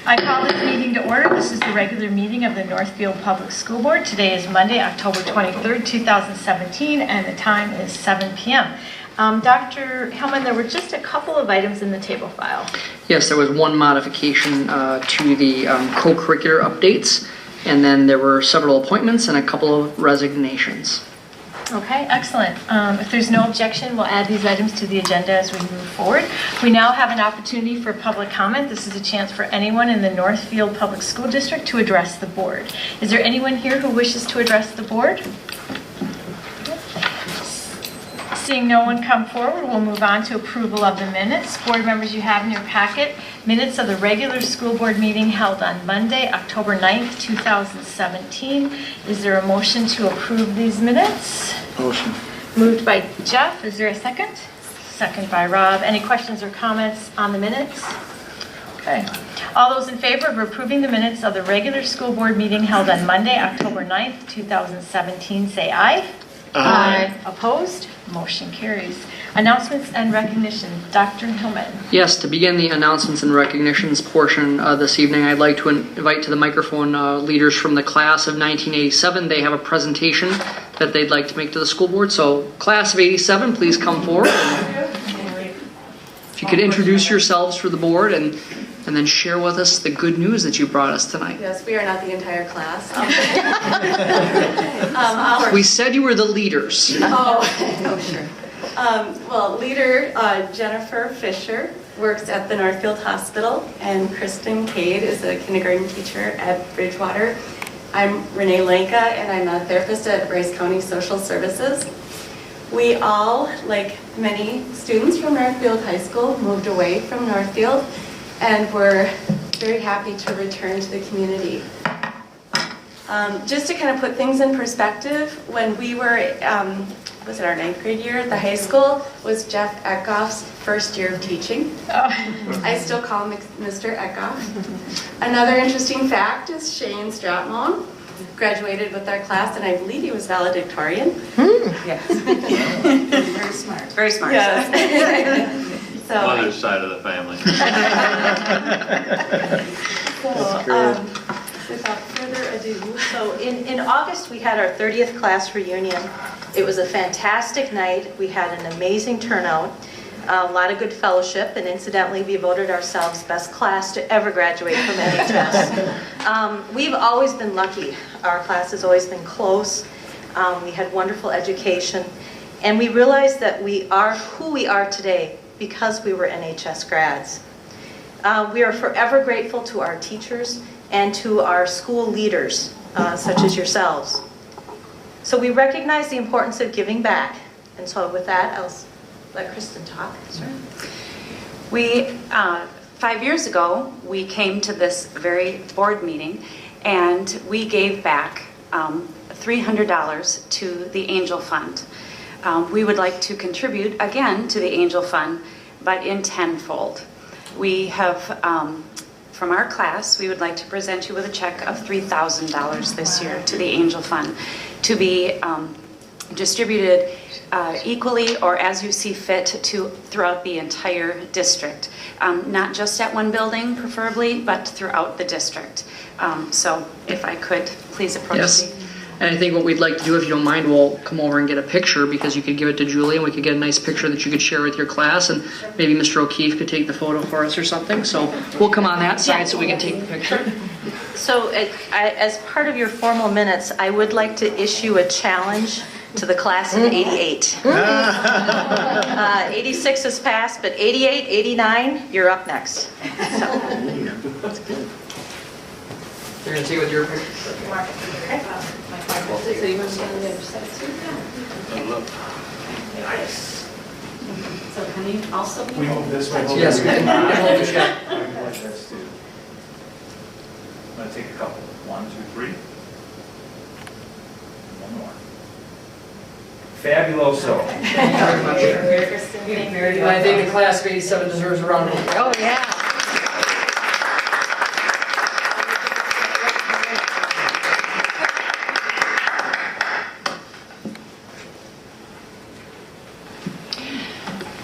I call this meeting to order. This is the regular meeting of the Northfield Public School Board. Today is Monday, October 23rd, 2017, and the time is 7 p.m. Dr. Hellman, there were just a couple of items in the table file. Yes, there was one modification to the co-curricular updates, and then there were several appointments and a couple of resignations. Okay, excellent. If there's no objection, we'll add these items to the agenda as we move forward. We now have an opportunity for public comment. This is a chance for anyone in the Northfield Public School District to address the board. Is there anyone here who wishes to address the board? Seeing no one come forward, we'll move on to approval of the minutes. Board members, you have in your packet minutes of the regular school board meeting held on Monday, October 9th, 2017. Is there a motion to approve these minutes? Motion. Moved by Jeff. Is there a second? Second by Rob. Any questions or comments on the minutes? Okay. All those in favor of approving the minutes of the regular school board meeting held on Monday, October 9th, 2017, say aye. Aye. Opposed? Motion carries. Announcements and recognition. Dr. Hillman. Yes, to begin the announcements and recognitions portion this evening, I'd like to invite to the microphone leaders from the class of 1987. They have a presentation that they'd like to make to the school board. So, class of 87, please come forward. If you could introduce yourselves for the board and then share with us the good news that you brought us tonight. Yes, we are not the entire class. We said you were the leaders. Sure. Well, leader Jennifer Fisher works at the Northfield Hospital, and Kristen Cade is a kindergarten teacher at Bridgewater. I'm Renee Lanka, and I'm a therapist at Bryce County Social Services. We all, like many students from Northfield High School, moved away from Northfield, and we're very happy to return to the community. Just to kind of put things in perspective, when we were, was it our 9th grade year at the high school, was Jeff Eckhoff's first year of teaching. I still call him Mr. Eckhoff. Another interesting fact is Shane Stratmon graduated with our class, and I believe he was valedictorian. Yes. Very smart. Very smart. Yes. So, other side of the family. Without further ado, so in August we had our 30th class reunion. It was a fantastic night. We had an amazing turnout, a lot of good fellowship, and incidentally we voted ourselves best class to ever graduate from NHS. We've always been lucky. Our class has always been close. We had wonderful education, and we realized that we are who we are today because we were NHS grads. We are forever grateful to our teachers and to our school leaders, such as yourselves. So we recognize the importance of giving back. And so with that, I'll let Kristen talk. Sure. We, 5 years ago, we came to this very board meeting, and we gave back $300 to the Angel Fund. We would like to contribute again to the Angel Fund, but in tenfold. We have, from our class, we would like to present you with a check of $3,000 this year to the Angel Fund to be distributed equally or as you see fit to throughout the entire district. Not just at one building, preferably, but throughout the district. So if I could, please approach Yes. me. And I think what we'd like to do, if you don't mind, we'll come over and get a picture, because you could give it to Julie and we could get a nice picture that you could share with your class, and maybe Mr. O'Keefe could take the photo for us or something. So we'll come on that side so we can take the picture. So as part of your formal minutes, I would like to issue a challenge to the class of 88. 86 has passed, but 88, 89, you're up next. So. You're going to take it with your picture? So you want to stand on the other side too? Nice. So can you also be... We move this way. Yes, we can hold the check. I'm going to take a couple. 1, 2, 3. One more. Fabuloso. Thank you very much. And I think the class of 87 deserves a round of applause. Oh, yeah.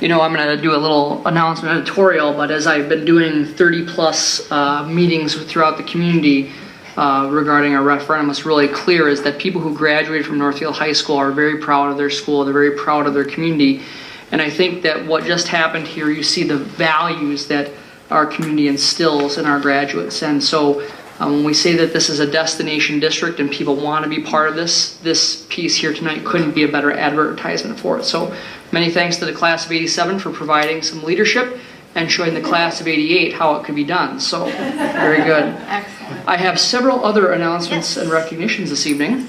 I'm going to do a little announcement editorial, but as I've been doing 30 plus meetings throughout the community regarding our referendum, what's really clear is that people who graduated from Northfield High School are very proud of their school, they're very proud of their community, and I think that what just happened here, you see the values that our community instills in our graduates, and so when we say that this is a destination district and people want to be part of this piece here tonight couldn't be a better advertisement for it. So many thanks to the class of 87 for providing some leadership and showing the class of 88 how it could be done. So very good. Excellent. I have several other announcements and recognitions this evening.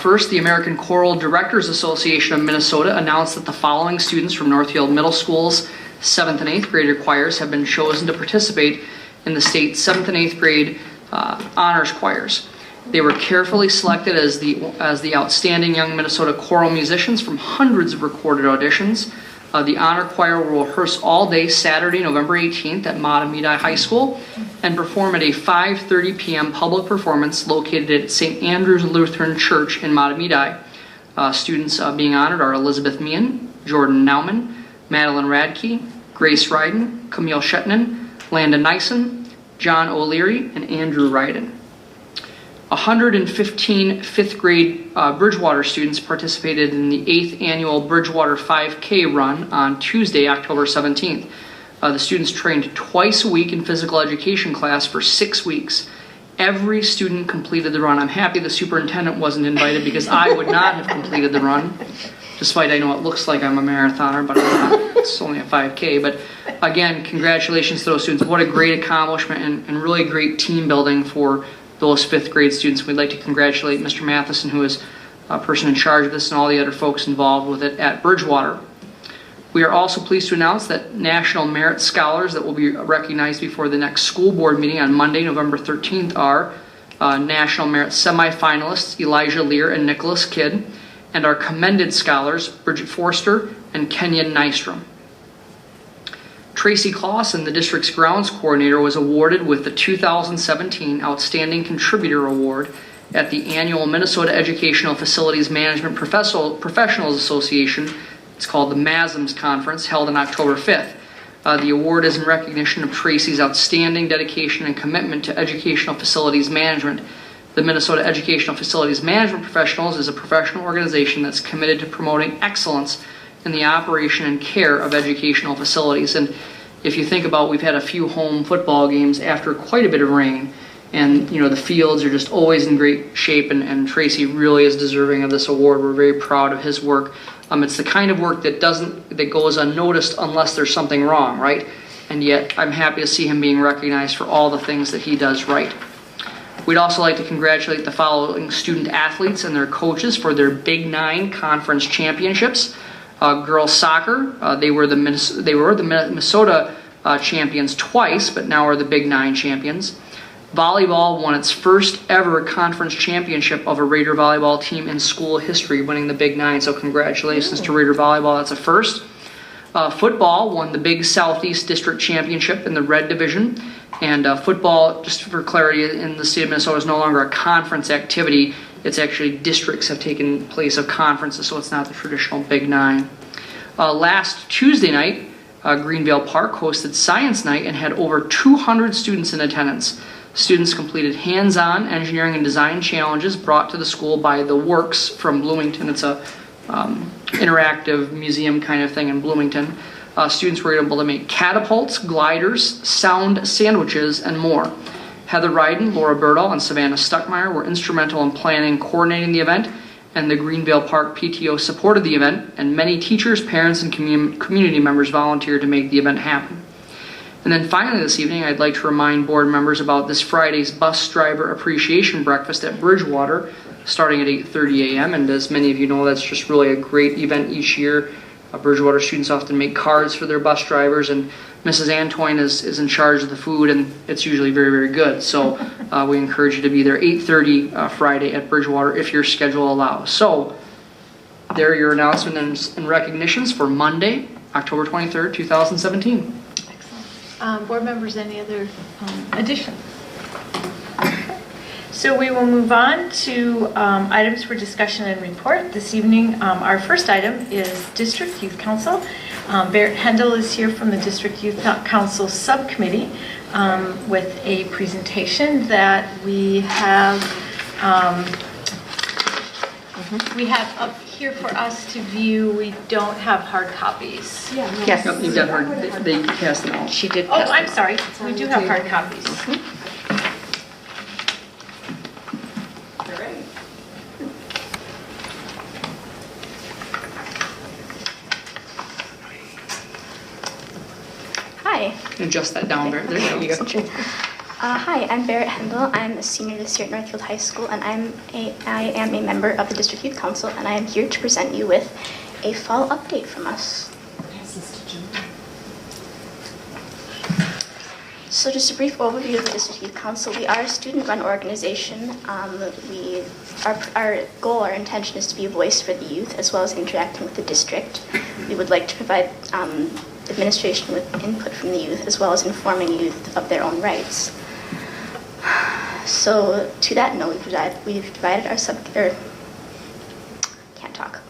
First, the American Choral Directors Association of Minnesota announced that the following students from Northfield Middle School's 7th and 8th grade choirs have been chosen to participate in the state's 7th and 8th grade honors choirs. They were carefully selected as the outstanding young Minnesota choral musicians from hundreds of recorded auditions. The honor choir will rehearse all day Saturday, November 18th at Matamidi High School and perform at a 5:30 p.m. public performance located at St. Andrew's Lutheran Church in Matamidi. Students being honored are Elizabeth Meehan, Jordan Nauman, Madeline Radke, Grace Ryden, Camille Shetnan, Landon Nyson, John O'Leary, and Andrew Ryden. 115 fifth grade Bridgewater students participated in the 8th annual Bridgewater 5K run on Tuesday, October 17th. The students trained twice a week in physical education class for 6 weeks. Every student completed the run. I'm happy the superintendent wasn't invited because I would not have completed the run, despite I know it looks like I'm a marathoner, but I'm not. It's only a 5K. But again, congratulations to those students. What a great accomplishment and really great team building for those 5th grade students. We'd like to congratulate Mr. Matheson, who is a person in charge of this, and all the other folks involved with it at Bridgewater. We are also pleased to announce that National Merit Scholars that will be recognized before the next school board meeting on Monday, November 13th are National Merit semifinalists Elijah Lear and Nicholas Kidd, and our commended scholars Bridget Forster and Kenyon Nystrom. Tracy Clausen, the district's grounds coordinator, was awarded with the 2017 Outstanding Contributor Award at the annual Minnesota Educational Facilities Management Professionals Association. It's called the MASMS Conference, held on October 5th. The award is in recognition of Tracy's outstanding dedication and commitment to educational facilities management. The Minnesota Educational Facilities Management Professionals is a professional organization that's committed to promoting excellence in the operation and care of educational facilities. And if you think about, we've had a few home football games after quite a bit of rain, and the fields are just always in great shape, and Tracy really is deserving of this award. We're very proud of his work. It's the kind of work that goes unnoticed unless there's something wrong, right? And yet I'm happy to see him being recognized for all the things that he does right. We'd also like to congratulate the following student athletes and their coaches for their Big 9 conference championships. Girls soccer, they were the Minnesota champions twice, but now are the Big 9 champions. Volleyball won its first ever conference championship of a Raider volleyball team in school history, winning the Big 9. So congratulations to Raider volleyball. That's a first. Football won the Big Southeast District Championship in the Red Division. And football, just for clarity, in the state of Minnesota is no longer a conference activity. It's actually districts have taken place of conferences, so it's not the traditional Big 9. Last Tuesday night, Greenvale Park hosted Science Night and had over 200 students in attendance. Students completed hands-on engineering and design challenges brought to the school by The Works from Bloomington. It's a interactive museum kind of thing in Bloomington. Students were able to make catapults, gliders, sound sandwiches, and more. Heather Ryden, Laura Berdahl, and Savannah Stuckmeyer were instrumental in planning and coordinating the event, and the Greenvale Park PTO supported the event, and many teachers, parents, and community members volunteered to make the event happen. And then finally this evening, I'd like to remind board members about this Friday's Bus Driver Appreciation Breakfast at Bridgewater, starting at 8:30 a.m. And as many of you know, that's just really a great event each year. Bridgewater students often make cards for their bus drivers, and Mrs. Antoine is in charge of the food, and it's usually very, very good. So we encourage you to be there 8:30 Friday at Bridgewater if your schedule allows. So there are your announcements and recognitions for Monday, October 23rd, 2017. Excellent. Board members, any other additions? So we will move on to items for discussion and report. This evening, our first item is District Youth Council. Barrett Hendel is here from the District Youth Council Subcommittee with a presentation that we have up here for us to view. We don't have hard copies. Yes, you've got her, they passed them out. She did. Oh, I'm sorry. We do have hard copies. Hi. Adjust that down, Barrett. There you go. Hi, I'm Barrett Hendel. I'm a senior this year at Northfield High School, and I am a member of the District Youth Council, and I am here to present you with a fall update from us. So just a brief overview of the District Youth Council. We are a student-run organization. Our goal, our intention is to be a voice for the youth as well as interacting with the district. We would like to provide administration with input from the youth as well as informing youth of their own rights. So to that note, we've divided our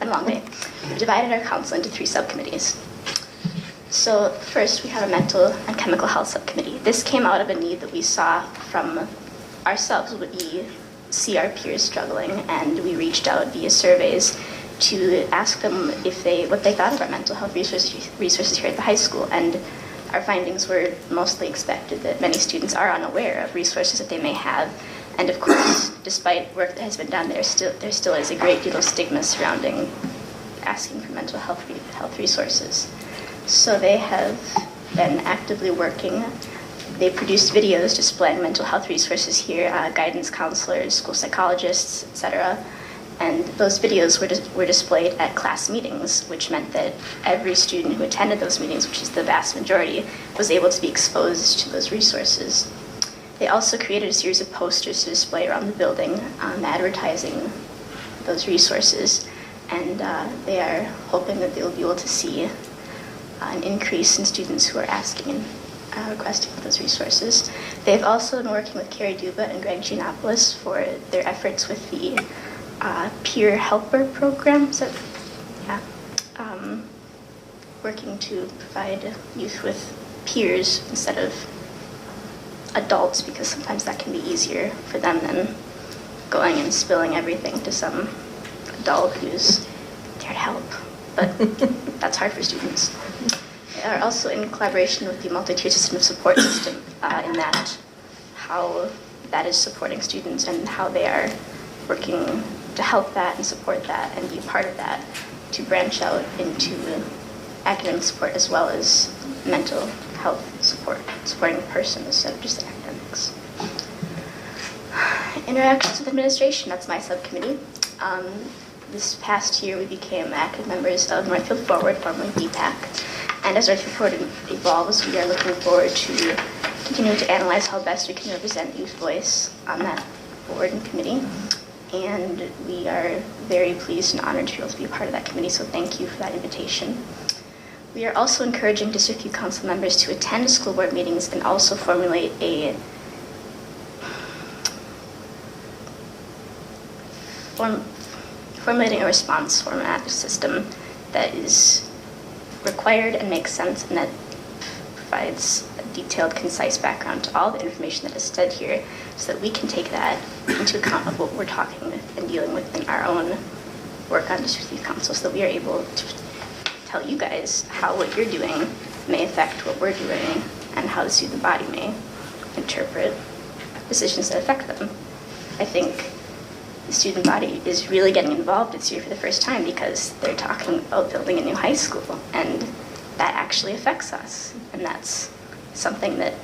been a long day. We've divided our council into 3 subcommittees. So first, we have a mental and chemical health subcommittee. This came out of a need that we saw from ourselves. We see our peers struggling, and we reached out via surveys to ask them what they thought of our mental health resources here at the high school. And our findings were mostly expected, that many students are unaware of resources that they may have. And of course, despite work that has been done, there still is a great deal of stigma surrounding asking for mental health resources. So they have been actively working. They produced videos displaying mental health resources here, guidance counselors, school psychologists, etc. And those videos were displayed at class meetings, which meant that every student who attended those meetings, which is the vast majority, was able to be exposed to those resources. They also created a series of posters to display around the building, advertising those resources. And they are hoping that they will be able to see an increase in students who are asking and requesting for those resources. They've also been working with Carrie Duba and Greg Giannopoulos for their efforts with the peer helper program. So, working to provide youth with peers instead of adults, because sometimes that can be easier for them than going and spilling everything to some adult who's there to help. But that's hard for students. They are also in collaboration with the multi-tier system of support system in that how that is supporting students and how they are working to help that and support that and be a part of that, to branch out into academic support as well as mental health support, supporting the person instead of just the academics. Interactions with administration, that's my subcommittee. This past year we became active members of Northfield Forward, formerly BPAC. And as Northfield Forward evolves, we are looking forward to continuing to analyze how best we can represent youth voice on that board and committee. And we are very pleased and honored to be able to be a part of that committee, so thank you for that invitation. We are also encouraging District Youth Council members to attend school board meetings and also formulating a response format system that is required and makes sense and that provides a detailed, concise background to all the information that is said here, so that we can take that into account of what we're talking with and dealing with in our own work on District Youth Council, so that we are able to tell you guys how what you're doing may affect what we're doing and how the student body may interpret decisions that affect them. I think the student body is really getting involved this year for the first time because they're talking about building a new high school, and that actually affects us. And that's something that,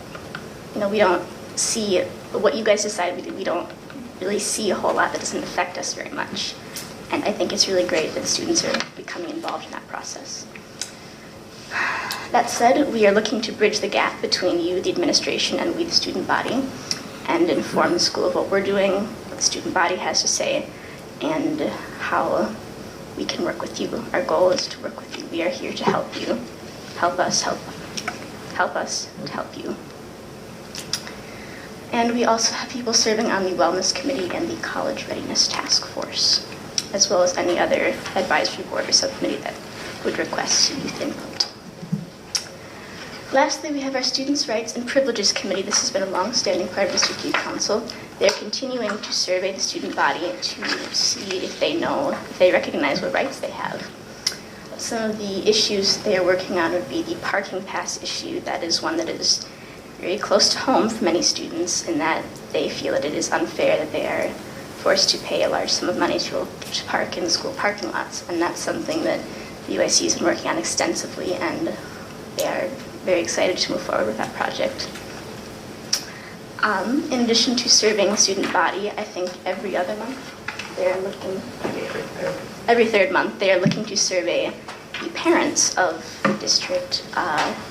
we don't see, what you guys decide, we don't really see a whole lot that doesn't affect us very much. And I think it's really great that students are becoming involved in that process. That said, we are looking to bridge the gap between you, the administration, and we, the student body, and inform the school of what we're doing, what the student body has to say, and how we can work with you. Our goal is to work with you. We are here to help you. Help us to help you. And we also have people serving on the Wellness Committee and the College Readiness Task Force, as well as any other advisory board or subcommittee that would request youth input. Lastly, we have our Students' Rights and Privileges Committee. This has been a long-standing part of District Youth Council. They're continuing to survey the student body to see if they recognize what rights they have. Some of the issues they are working on would be the parking pass issue. That is one that is very close to home for many students in that they feel that it is unfair that they are forced to pay a large sum of money to park in school parking lots. And that's something that the UIC has been working on extensively, and they are very excited to move forward with that project. In addition to serving the student body, I think every third month, they are looking to survey the parents of the district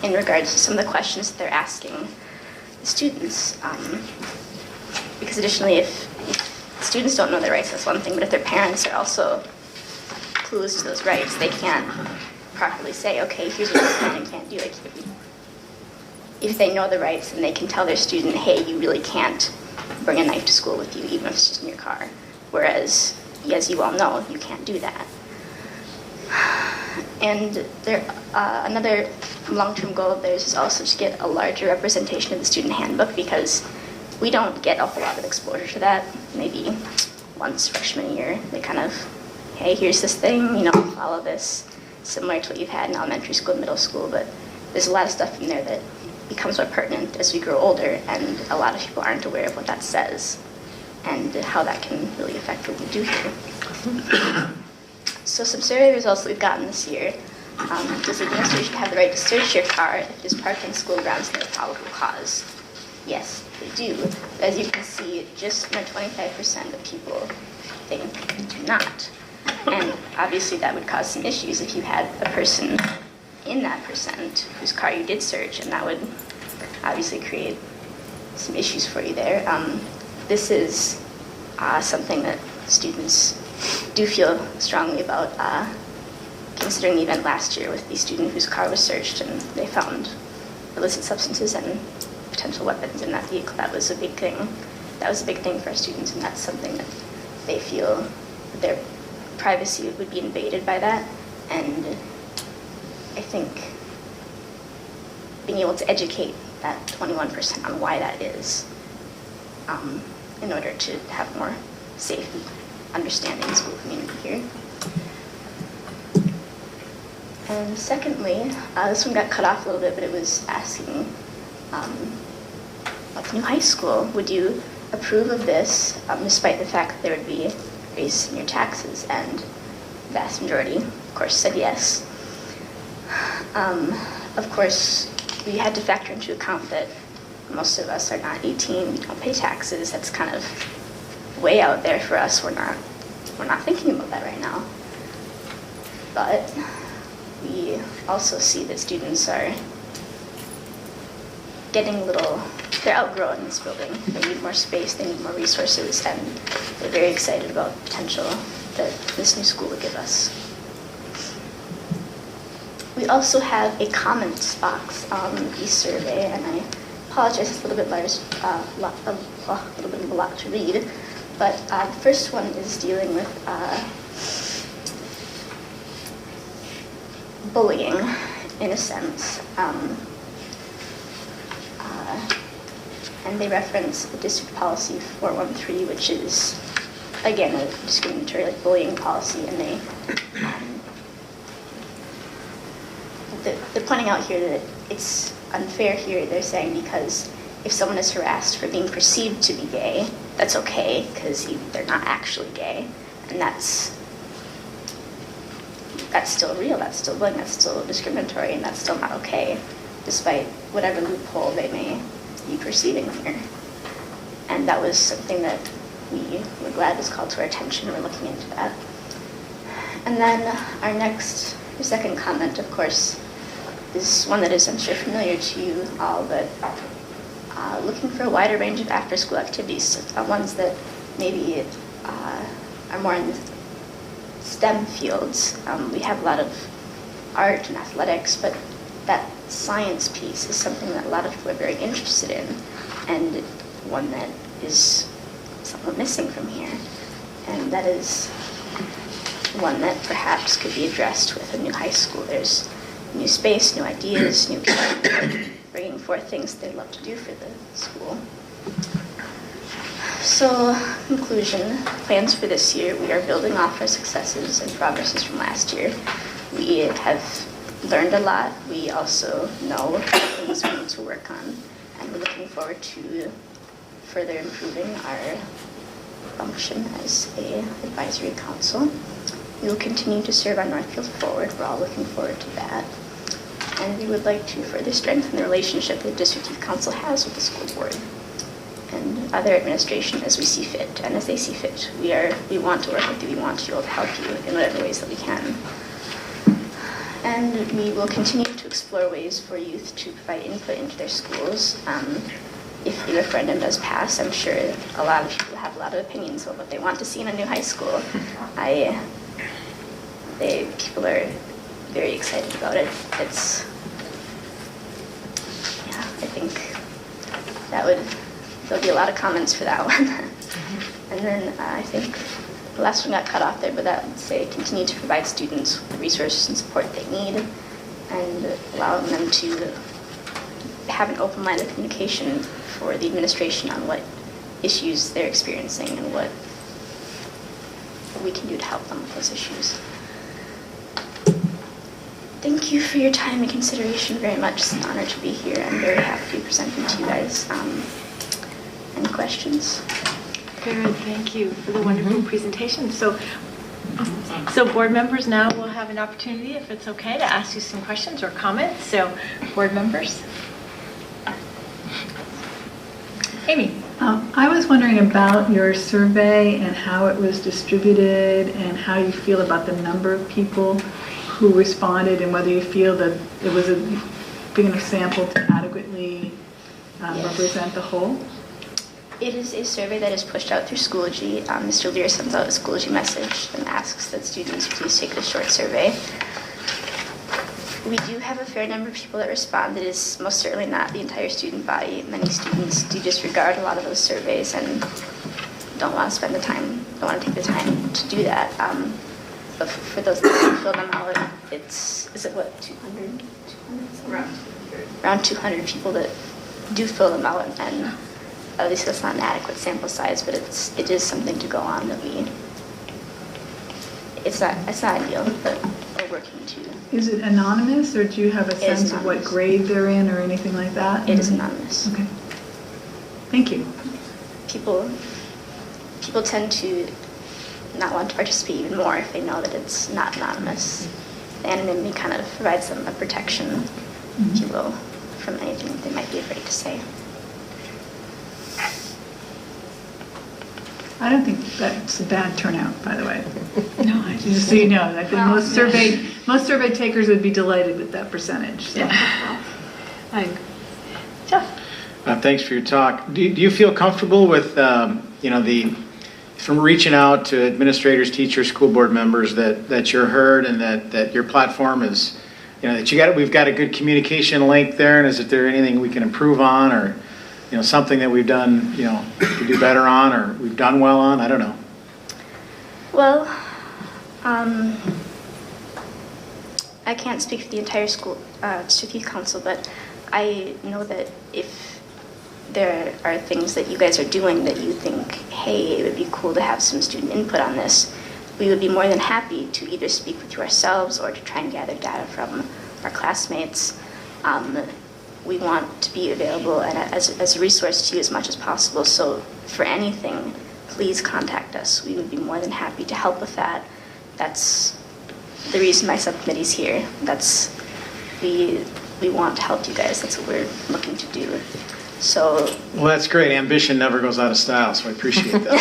in regards to some of the questions that they're asking the students. Because additionally, if students don't know their rights, that's one thing, but if their parents are also clueless to those rights, they can't properly say, okay, here's what you can and can't do. Like, if they know the rights, then they can tell their student, hey, you really can't bring a knife to school with you, even if it's just in your car. Whereas, as you all know, you can't do that. And another long-term goal of theirs is also to get a larger representation of the student handbook, because we don't get a whole lot of exposure to that. Maybe once freshman year, they kind of, hey, here's this thing, follow this, similar to what you've had in elementary school and middle school, but there's a lot of stuff in there that becomes more pertinent as we grow older, and a lot of people aren't aware of what that says and how that can really affect what we do here. So some survey results that we've gotten this year. Does the administration have the right to search your car if it is parked on school grounds near probable cause? Yes, they do. As you can see, just under 25% of people think they do not. And obviously that would cause some issues if you had a person in that percent whose car you did search, and that would obviously create some issues for you there. This is something that students do feel strongly about, considering the event last year with the student whose car was searched and they found illicit substances and potential weapons in that vehicle. That was a big thing. That was a big thing for our students, and that's something that they feel their privacy would be invaded by that. And I think being able to educate that 21% on why that is, in order to have more safe and understanding school community here. And secondly, this one got cut off a little bit, but it was asking about the new high school. Would you approve of this, despite the fact that there would be a raise in your taxes? And the vast majority, of course, said yes. Of course, we had to factor into account that most of us are not 18, we don't pay taxes. That's kind of way out there for us. We're not thinking about that right now. But we also see that students are getting they're outgrowing this building. They need more space, they need more resources, and they're very excited about the potential that this new school would give us. We also have a comments box on the survey, and I apologize, it's a little bit of a lot to read, but the first one is dealing with bullying, in a sense. And they reference the district policy 413, which is, again, a discriminatory bullying policy, and they're pointing out here that it's unfair here, they're saying, because if someone is harassed for being perceived to be gay, that's okay, because they're not actually gay, and that's still real, that's still bullying, that's still discriminatory, and that's still not okay, despite whatever loophole they may be perceiving here. And that was something that we were glad was called to our attention, and we're looking into that. And then our second comment, of course, is one that is, I'm sure, familiar to you all, but looking for a wider range of after-school activities, ones that maybe are more in the STEM fields. We have a lot of art and athletics, but that science piece is something that a lot of people are very interested in, and one that is somewhat missing from here. And that is one that perhaps could be addressed with a new high school. There's new space, new ideas, new people, bringing forth things they'd love to do for the school. So, conclusion, plans for this year, we are building off our successes and progresses from last year. We have learned a lot. We also know things we need to work on, and we're looking forward to further improving our function as a advisory council. We will continue to serve on Northfield Forward. We're all looking forward to that. And we would like to further strengthen the relationship the District Youth Council has with the school board and other administration as we see fit and as they see fit. We want to work with you. We want to be able to help you in whatever ways that we can. And we will continue to explore ways for youth to provide input into their schools. If the referendum does pass, I'm sure a lot of people have a lot of opinions about what they want to see in a new high school. People are very excited about it. I think there'll be a lot of comments for that one. And then I think the last one got cut off there, but that would say continue to provide students with the resources and support they need and allowing them to have an open line of communication for the administration on what issues they're experiencing and what we can do to help them with those issues. Thank you for your time and consideration very much. It's an honor to be here. I'm very happy to be presenting to you guys. Any questions? Good, thank you for the wonderful presentation. So board members now will have an opportunity, if it's okay, to ask you some questions or comments. So board members. Amy. I was wondering about your survey and how it was distributed and how you feel about the number of people who responded and whether you feel that it was a big enough sample to adequately represent the whole. It is a survey that is pushed out through Schoology. Mr. Lear sends out a Schoology message and asks that students please take the short survey. We do have a fair number of people that respond. It is most certainly not the entire student body. Many students do disregard a lot of those surveys and don't want to spend the time, don't want to take the time to do that. But for those that do fill them out, is it what, 200? Around 200 people that do fill them out, and at least that's not an adequate sample size, but it is something to go on that it's not ideal, but we're working to. Is it anonymous, or do you have a sense of what grade they're in or anything like that? It is anonymous. Okay. Thank you. People tend to not want to participate even more if they know that it's not anonymous. The anonymity kind of provides them a protection, if you will, from anything that they might be afraid to say. I don't think that's a bad turnout, by the way. No, Just so you know, I think most survey takers would be delighted with that percentage. So. Yeah. Jeff. Thanks for your talk. Do you feel comfortable with from reaching out to administrators, teachers, school board members that you're heard and that your platform is, that we've got a good communication link there, and is there anything we can improve on, or something that we've done, to do better on, or we've done well on? I don't know. Well, I can't speak for the entire school district youth council, but I know that if there are things that you guys are doing that you think, hey, it would be cool to have some student input on this, we would be more than happy to either speak with you ourselves or to try and gather data from our classmates. We want to be available and as a resource to you as much as possible. So for anything, please contact us. We would be more than happy to help with that. That's the reason my subcommittee's here. We want to help you guys. That's what we're looking to do. So. Well, that's great. Ambition never goes out of style, so I appreciate that.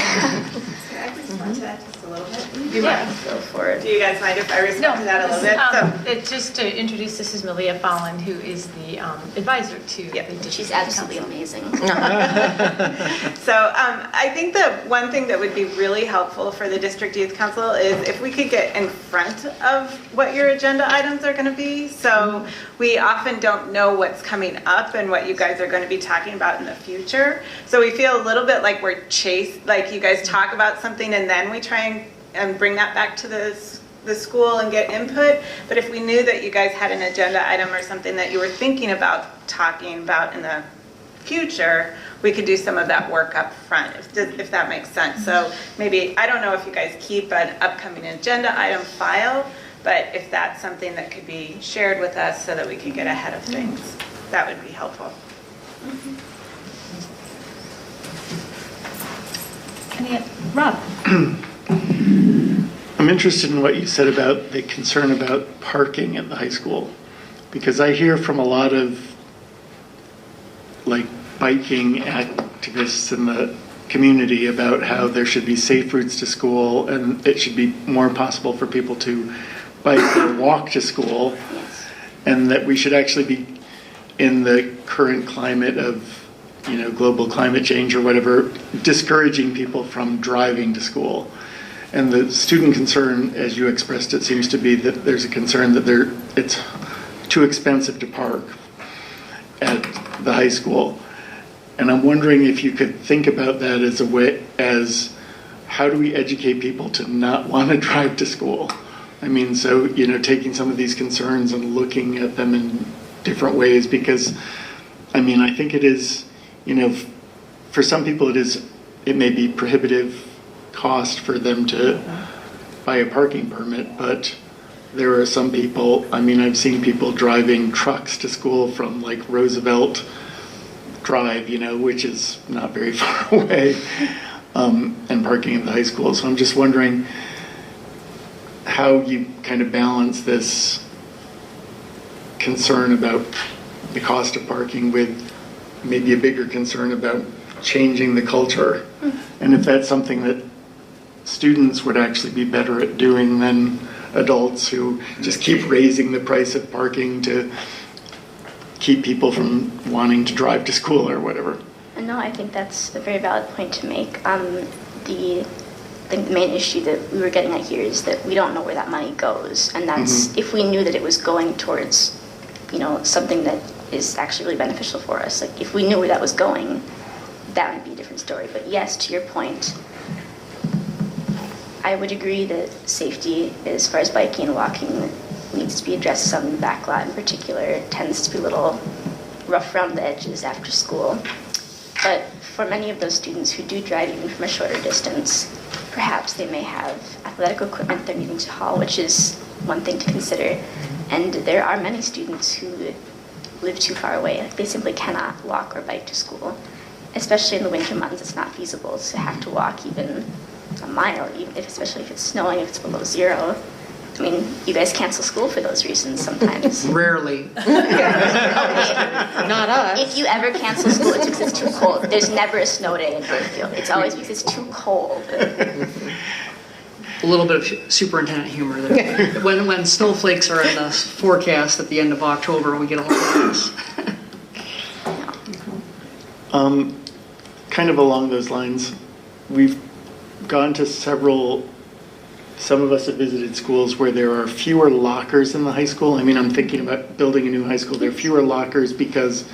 Can I respond to that just a little bit? Go for it. Do you guys mind if I respond to that a little bit? It's just to introduce, this is Malia Fallon, who is the advisor to the district. She's absolutely amazing. So I think the one thing that would be really helpful for the District Youth Council is if we could get in front of what your agenda items are going to be. So we often don't know what's coming up and what you guys are going to be talking about in the future. So we feel a little bit like we're chased, like you guys talk about something and then we try and bring that back to the the school and get input, but if we knew that you guys had an agenda item or something that you were thinking about talking about in the future, we could do some of that work up front, if that makes sense. So maybe, I don't know if you guys keep an upcoming agenda item file, but if that's something that could be shared with us so that we could get ahead of things, that would be helpful. Rob? I'm interested in what you said about the concern about parking at the high school, because I hear from a lot of like biking activists in the community about how there should be safe routes to school and it should be more possible for people to bike or walk to school, and that we should actually be, in the current climate of global climate change or whatever, discouraging people from driving to school. And the student concern, as you expressed it, seems to be that there's a concern that it's too expensive to park at the high school. And I'm wondering if you could think about that as a way, as how do we educate people to not want to drive to school? I mean, so, taking some of these concerns and looking at them in different ways, because, I mean, I think it is, for some people it may be prohibitive cost for them to buy a parking permit, but there are some people, I mean, I've seen people driving trucks to school from like Roosevelt Drive, which is not very far away, and parking at the high school. So I'm just wondering how you kind of balance this concern about the cost of parking with maybe a bigger concern about changing the culture, and if that's something that students would actually be better at doing than adults who just keep raising the price of parking to keep people from wanting to drive to school or whatever. No, I think that's a very valid point to make. I think the main issue that we were getting at here is that we don't know where that money goes, and that's if we knew that it was going towards something that is actually really beneficial for us. Like if we knew where that was going, that would be a different story. But yes, to your point, I would agree that safety as far as biking and walking needs to be addressed. Some in the back lot in particular. It tends to be a little rough around the edges after school. But for many of those students who do drive even from a shorter distance, perhaps they may have athletic equipment they're needing to haul, which is one thing to consider. And there are many students who live too far away. Like they simply cannot walk or bike to school. Especially in the winter months, it's not feasible to have to walk even a mile, especially if it's snowing, if it's below zero. I mean, you guys cancel school for those reasons sometimes. Rarely. Not us. If you ever cancel school, it's because it's too cold. There's never a snow day in Northfield. It's always because it's too cold. A little bit of superintendent humor there. When snowflakes are in the forecast at the end of October, we get a lot of this. Kind of along those lines, we've gone to some of us have visited schools where there are fewer lockers in the high school. I mean, I'm thinking about building a new high school. There are fewer lockers because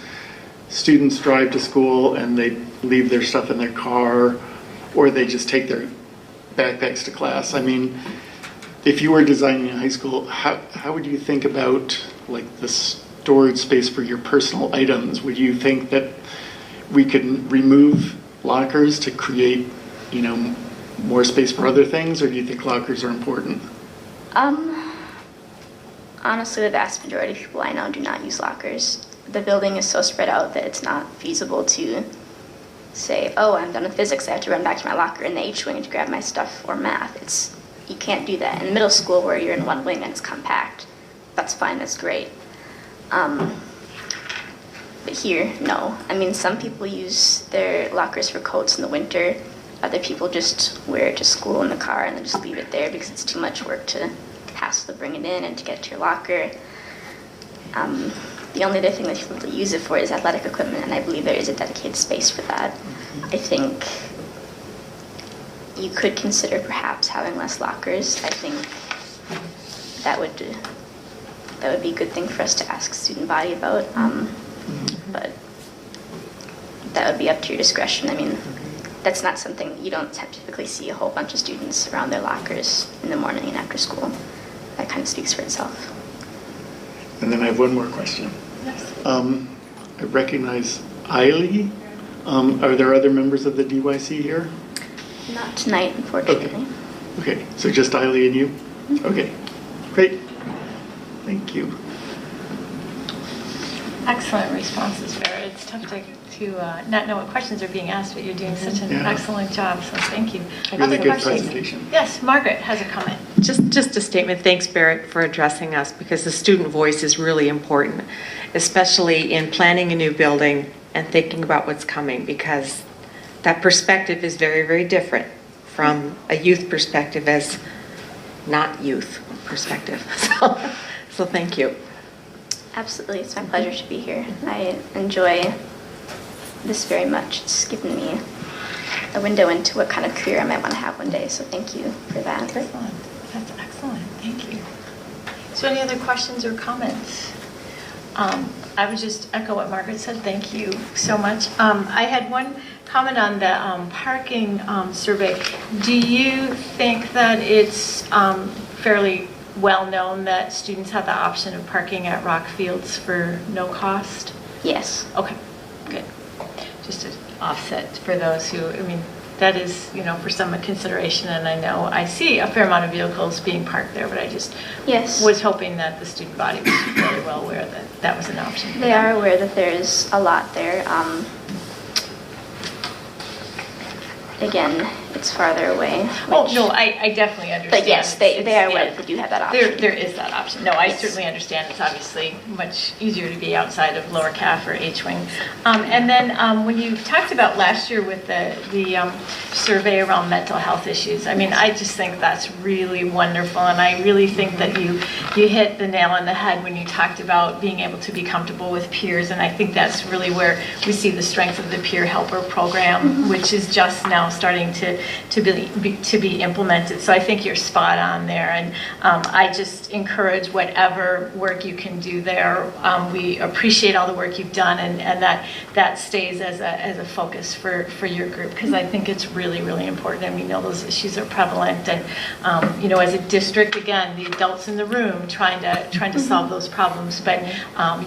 students drive to school and they leave their stuff in their car, or they just take their backpacks to class. I mean, if you were designing a high school, how would you think about like the storage space for your personal items? Would you think that we could remove lockers to create, more space for other things, or do you think lockers are important? Honestly, the vast majority of people I know do not use lockers. The building is so spread out that it's not feasible to say, oh, I'm done with physics, I have to run back to my locker in the H wing to grab my stuff, or math. You can't do that. In middle school, where you're in one wing and it's compact, that's fine, that's great. But here, no. I mean, some people use their lockers for coats in the winter. Other people just wear it to school in the car and then just leave it there because it's too much work to hassle to bring it in and to get to your locker. The only other thing that people use it for is athletic equipment, and I believe there is a dedicated space for that. I think you could consider perhaps having less lockers. I think that would be a good thing for us to ask student body about. But that would be up to your discretion. I mean, that's not something you don't typically see a whole bunch of students around their lockers in the morning and after school. that kind of speaks for itself. And then I have one more question. I recognize Eiley. Are there other members of the DYC here? Not tonight, unfortunately. Okay, so just Eiley and you? Okay, great. Thank you. Excellent responses, Barrett. It's tough to not know what questions are being asked, but you're doing such an excellent job, so thank you. Really Other good questions? presentation. Yes, Margaret has a comment. Just a statement. Thanks, Barrett, for addressing us, because the student voice is really important, especially in planning a new building and thinking about what's coming, because that perspective is very, very different from a youth perspective as not youth perspective. So thank you. Absolutely, it's my pleasure to be here. I enjoy this very much. It's given me a window into what kind of career I might want to have one day, so thank you for that. Excellent. That's excellent. Thank you. So any other questions or comments? I would just echo what Margaret said. Thank you so much. I had one comment on the parking survey. Do you think that it's fairly well known that students have the option of parking at Rock Fields for no cost? Yes. Okay, good. Just to offset for those who, I mean, that is, for some consideration, and I know I see a fair amount of vehicles being parked there, but I just was hoping that the student body was really well aware that that was an option for They them. are aware that there's a lot there. Again, it's farther away. Oh, no, I definitely understand. But yes, they are aware yeah, that they do have that option. There is that option. No, I certainly understand. It's obviously much easier to be outside of lower CAF or H-wing. And then when you talked about last year with the survey around mental health issues, I mean, I just think that's really wonderful. And I really think that you hit the nail on the head when you talked about being able to be comfortable with peers. And I think that's really where we see the strength of the peer helper program, which is just now starting to be implemented. So I think you're spot on there, and I just encourage whatever work you can do there. We appreciate all the work you've done, and that stays as a focus for your group, because I think it's really, really important, and we know those issues are prevalent. And as a district, again, the adults in the room trying to solve those problems, but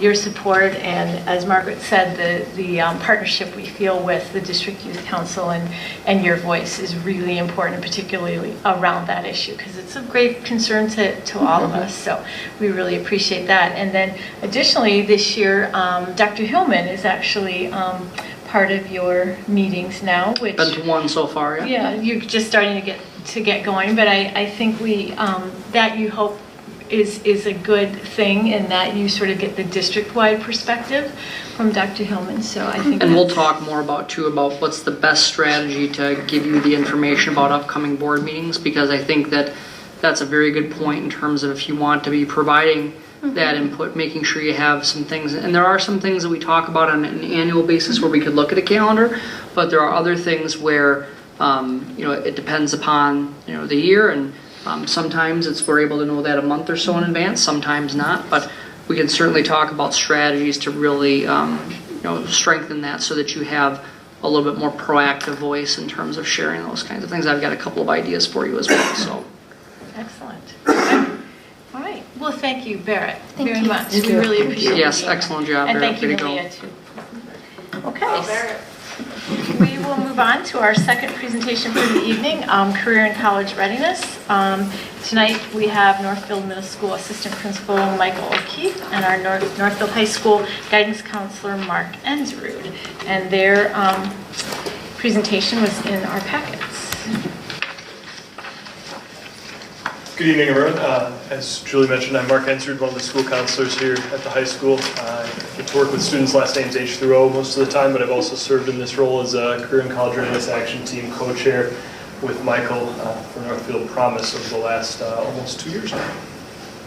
your support and, as Margaret said, the partnership we feel with the District Youth Council and your voice is really important, particularly around that issue, because it's of great concern to all of us. So we really appreciate that. And then additionally, this year, Dr. Hillman is actually part of your meetings now, which Been to one so far, yeah. yeah, you're just starting to get going. But I think that you hope is a good thing, in that you sort of get the district-wide perspective from Dr. Hillman. So I think And we'll talk more about what's the best strategy to give you the information about upcoming board meetings, because I think that's a very good point in terms of if you want to be providing that input, making sure you have some things. And there are some things that we talk about on an annual basis where we could look at a calendar, but there are other things where it depends upon the year, and sometimes we're able to know that a month or so in advance, sometimes not, but we can certainly talk about strategies to really strengthen that, so that you have a little bit more proactive voice in terms of sharing those kinds of things. I've got a couple of ideas for you as well. So excellent. All right. Well, thank you, Barrett, very you. much. We really appreciate it. yes, excellent job, And Barrett. thank you, Way to go. Malia, too. Okay. We will move on to our second presentation for the evening, Career and College Readiness. Tonight we have Northfield Middle School Assistant Principal Michael O'Keefe and our Northfield High School Guidance Counselor Mark Ensrud. And their presentation was in our packets. Good evening, everyone. As Julie mentioned, I'm Mark Ensrud, one of the school counselors here at the high school. I get to work with students' last names H through O most of the time, but I've also served in this role as a Career and College Readiness Action Team co-chair with Michael for Northfield Promise over the last almost 2 years now.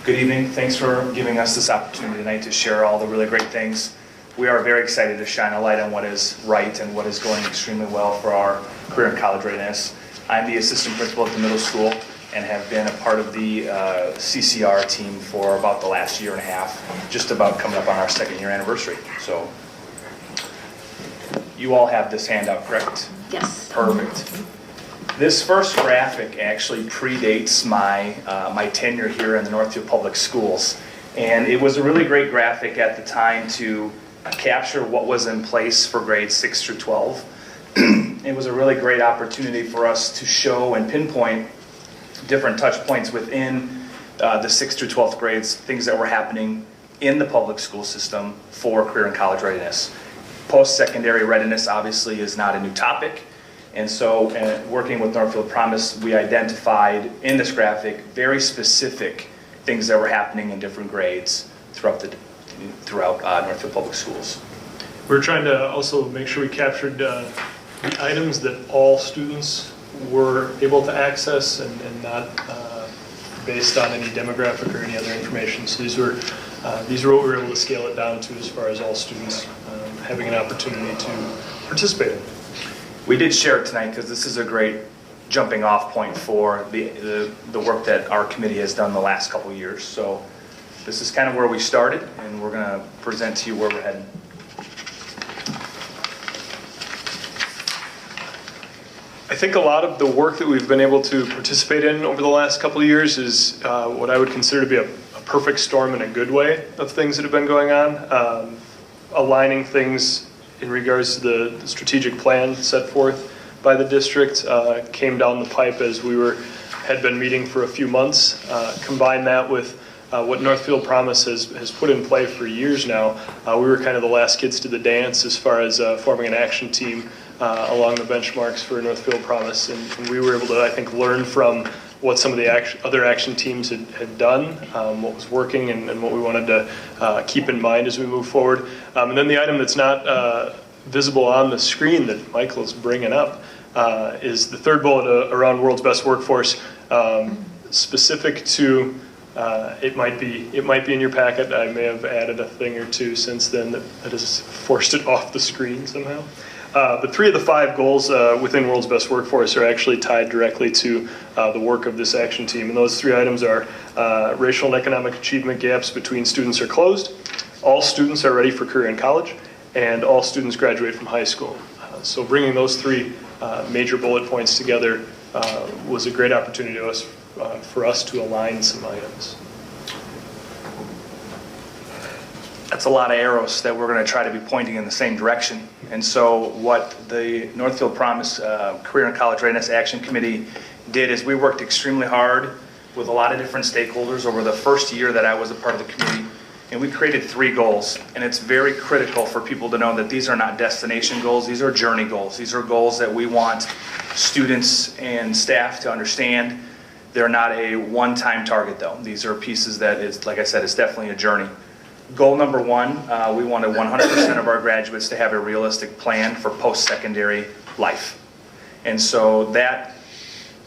Good evening. Thanks for giving us this opportunity tonight to share all the really great things. We are very excited to shine a light on what is right and what is going extremely well for our career and college readiness. I'm the assistant principal at the middle school and have been a part of the CCR team for about the last year and a half, just about coming up on our second year anniversary. So you all have this handout, correct? Yes. Perfect. This first graphic actually predates my tenure here in the Northfield Public Schools. And it was a really great graphic at the time to capture what was in place for grades 6 through 12. It was a really great opportunity for us to show and pinpoint different touch points within the 6th through 12th grades, things that were happening in the public school system for career and college readiness. Post-secondary readiness obviously is not a new topic, and so working with Northfield Promise, we identified in this graphic very specific things that were happening in different grades throughout Northfield Public Schools. We're trying to also make sure we captured the items that all students were able to access and not based on any demographic or any other information. So these were what we were able to scale it down to as far as all students having an opportunity to participate in. We did share it tonight because this is a great jumping off point for the work that our committee has done the last couple of years. So this is kind of where we started, and we're going to present to you where we're heading. I think a lot of the work that we've been able to participate in over the last couple of years is what I would consider to be a perfect storm in a good way of things that have been going on. Aligning things in regards to the strategic plan set forth by the district came down the pipe as we had been meeting for a few months. Combine that with what Northfield Promise has put in play for years now. We were kind of the last kids to the dance as far as forming an action team along the benchmarks for Northfield Promise, and we were able to, I think, learn from what some of the other action teams had done, what was working, and what we wanted to keep in mind as we move forward. And then the item that's not visible on the screen that Michael's bringing up is the third bullet around World's Best Workforce, specific to. It might be in your packet. I may have added a thing or two since then that has forced it off the screen somehow. But 3 of the 5 goals within World's Best Workforce are actually tied directly to the work of this action team. And those 3 items are racial and economic achievement gaps between students are closed, all students are ready for career and college, and all students graduate from high school. So bringing those 3 major bullet points together was a great opportunity for us to align some items. That's a lot of arrows that we're going to try to be pointing in the same direction. And so what the Northfield Promise Career and College Readiness Action Committee did is we worked extremely hard with a lot of different stakeholders over the first year that I was a part of the committee. And we created 3 goals. And it's very critical for people to know that these are not destination goals. These are journey goals. These are goals that we want students and staff to understand. They're not a one-time target, though. These are pieces that is, like I said, it's definitely a journey. Goal number 1, we wanted 100% of our graduates to have a realistic plan for post-secondary life. And so that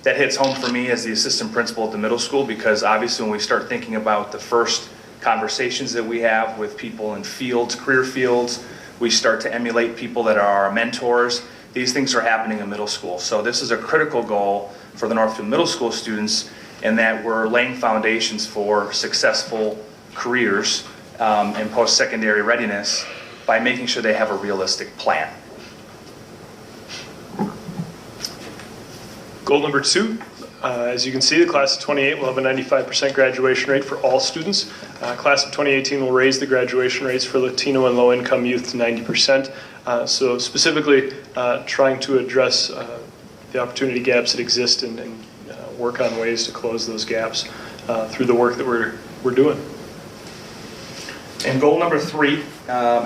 hits home for me as the assistant principal at the middle school, because obviously when we start thinking about the first conversations that we have with people in fields, career fields, we start to emulate people that are our mentors. These things are happening in middle school. So this is a critical goal for the Northfield Middle School students, in that we're laying foundations for successful careers and post-secondary readiness by making sure they have a realistic plan. Goal number 2, as you can see, the class of 28 will have a 95% graduation rate for all students. Class of 2018 will raise the graduation rates for Latino and low-income youth to 90%. So specifically trying to address the opportunity gaps that exist and work on ways to close those gaps through the work that we're doing. And goal number 3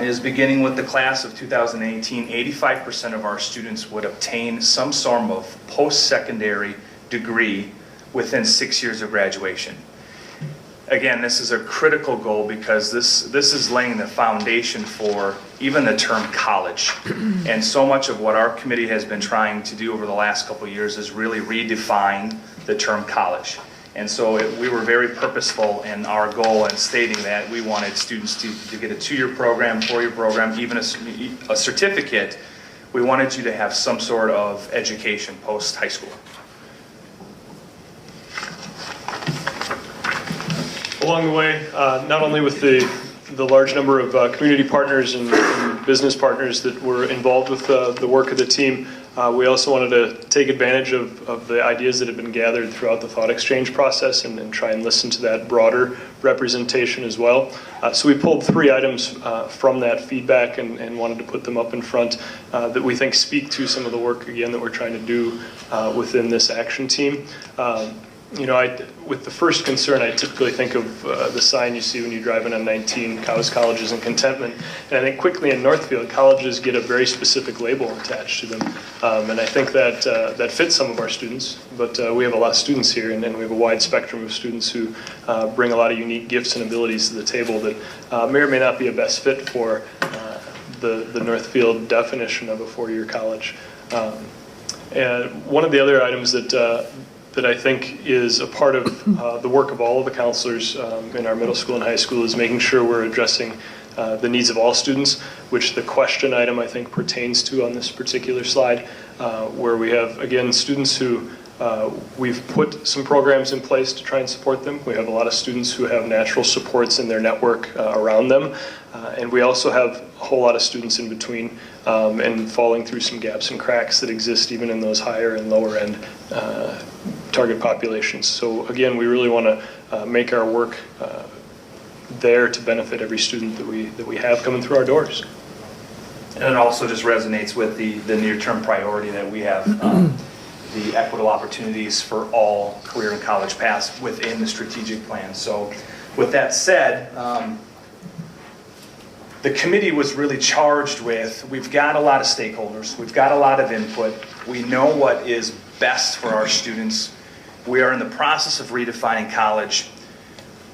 is beginning with the class of 2018, 85% of our students would obtain some form of post-secondary degree within 6 years of graduation. Again, this is a critical goal because this is laying the foundation for even the term college. And so much of what our committee has been trying to do over the last couple of years is really redefine the term college. And so we were very purposeful in our goal in stating that we wanted students to get a 2-year program, 4-year program, even a certificate. We wanted you to have some sort of education post-high school. Along the way, not only with the large number of community partners and business partners that were involved with the work of the team. We also wanted to take advantage of the ideas that have been gathered throughout the thought exchange process and try and listen to that broader representation as well. So we pulled 3 items from that feedback and wanted to put them up in front that we think speak to some of the work, again, that we're trying to do within this action team. With the first concern, I typically think of the sign you see when you drive in on 19, Cows, Colleges, and Contentment. And I think quickly in Northfield, colleges get a very specific label attached to them. And I think that fits some of our students, but we have a lot of students here, and we have a wide spectrum of students who bring a lot of unique gifts and abilities to the table that may or may not be a best fit for the Northfield definition of a 4-year college. And one of the other items that I think is a part of the work of all of the counselors in our middle school and high school is making sure we're addressing the needs of all students, which the question item I think pertains to on this particular slide, where we have, again, students who we've put some programs in place to try and support them. We have a lot of students who have natural supports in their network around them, and we also have a whole lot of students in between and falling through some gaps and cracks that exist even in those higher and lower end target populations. So again, we really want to make our work there to benefit every student that we have coming through our doors. And it also just resonates with the near-term priority that we have, the equitable opportunities for all career and college paths within the strategic plan. So with that said, the committee was really charged with, we've got a lot of stakeholders, we've got a lot of input, we know what is best for our students, we are in the process of redefining college.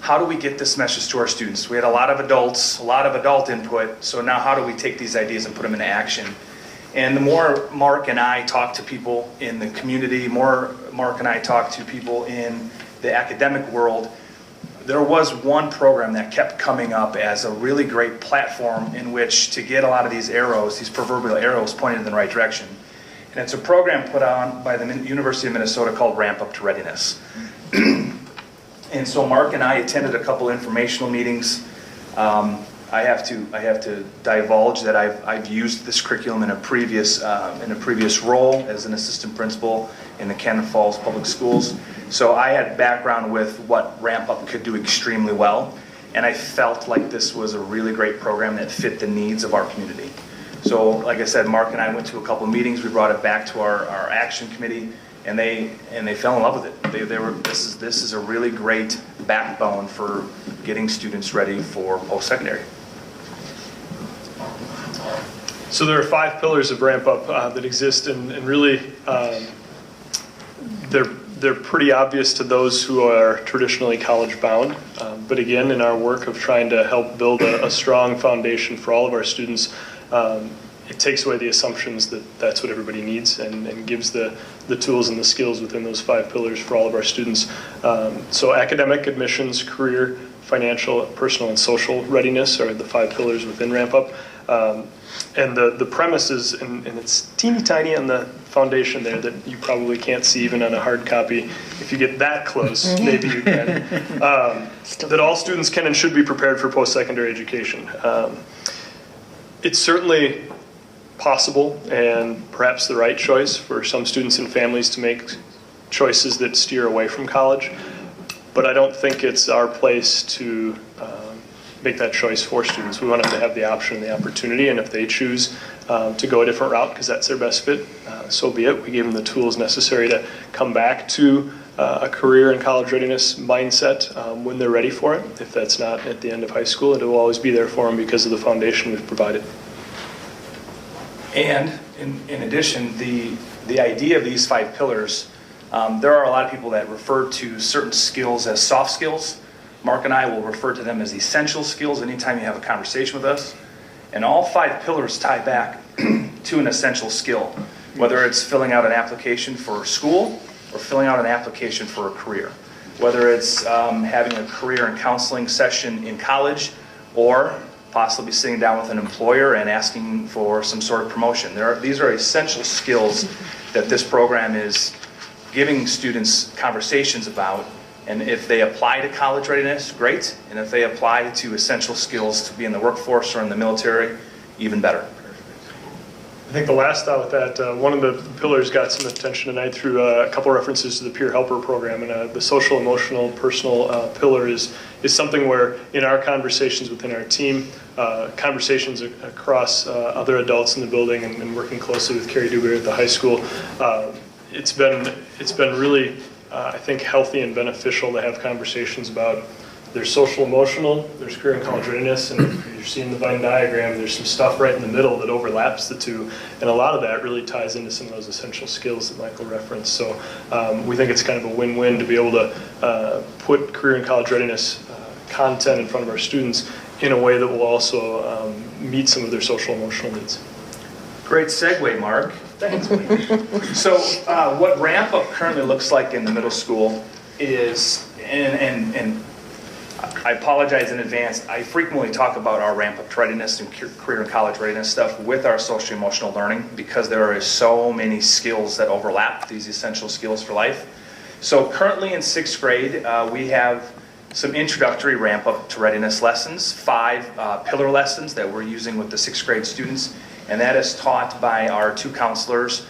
How do we get this message to our students? We had a lot of adults, a lot of adult input, so now how do we take these ideas and put them into action? And the more Mark and I talk to people in the community, more Mark and I talk to people in the academic world, there was one program that kept coming up as a really great platform in which to get a lot of these arrows, these proverbial arrows, pointed in the right direction. And it's a program put on by the University of Minnesota called Ramp Up to Readiness. And so Mark and I attended a couple informational meetings. I have to divulge that I've used this curriculum in a previous role as an assistant principal in the Cannon Falls Public Schools. So I had background with what Ramp Up could do extremely well, and I felt like this was a really great program that fit the needs of our community. So like I said, Mark and I went to a couple meetings. We brought it back to our action committee, and they fell in love with it. This is a really great backbone for getting students ready for post-secondary. So there are 5 pillars of Ramp Up that exist, and really they're pretty obvious to those who are traditionally college bound. But again, in our work of trying to help build a strong foundation for all of our students, it takes away the assumptions that that's what everybody needs and gives the tools and the skills within those 5 pillars for all of our students. So academic, admissions, career, financial, personal, and social readiness are the 5 pillars within Ramp Up. And the premise is, and it's teeny tiny on the foundation there that you probably can't see even on a hard copy. If you get that close, maybe you can. That all students can and should be prepared for post-secondary education. It's certainly possible and perhaps the right choice for some students and families to make choices that steer away from college, but I don't think it's our place to make that choice for students. We want them to have the option and the opportunity, and if they choose to go a different route because that's their best fit, so be it. We give them the tools necessary to come back to a career and college readiness mindset when they're ready for it. If that's not at the end of high school, it will always be there for them because of the foundation we've provided. And in addition, the idea of these 5 pillars, there are a lot of people that refer to certain skills as soft skills. Mark and I will refer to them as essential skills anytime you have a conversation with us. And all 5 pillars tie back to an essential skill, whether it's filling out an application for school or filling out an application for a career, whether it's having a career and counseling session in college or possibly sitting down with an employer and asking for some sort of promotion. These are essential skills that this program is giving students conversations about. And if they apply to college readiness, great. And if they apply to essential skills to be in the workforce or in the military, even better. I think the last thought with that, one of the pillars got some attention tonight through a couple references to the peer helper program, and the social, emotional, personal pillar is something where in our conversations within our team, conversations across other adults in the building, and working closely with Carrie Dewberry at the high school, it's been really, I think, healthy and beneficial to have conversations about there's social emotional, there's career and college readiness, and if you're seeing the Venn diagram, there's some stuff right in the middle that overlaps the two, and a lot of that really ties into some of those essential skills that Michael referenced. So we think it's kind of a win-win to be able to put career and college readiness content in front of our students in a way that will also meet some of their social emotional needs. Great segue, Mark. Thanks. So what Ramp Up currently looks like in the middle school is, and I apologize in advance, I frequently talk about our Ramp Up to Readiness and career and college readiness stuff with our social emotional learning, because there are so many skills that overlap, these essential skills for life. So currently in 6th grade, we have some introductory Ramp Up to Readiness lessons, 5 pillar lessons that we're using with the 6th grade students, and that is taught by our 2 counselors,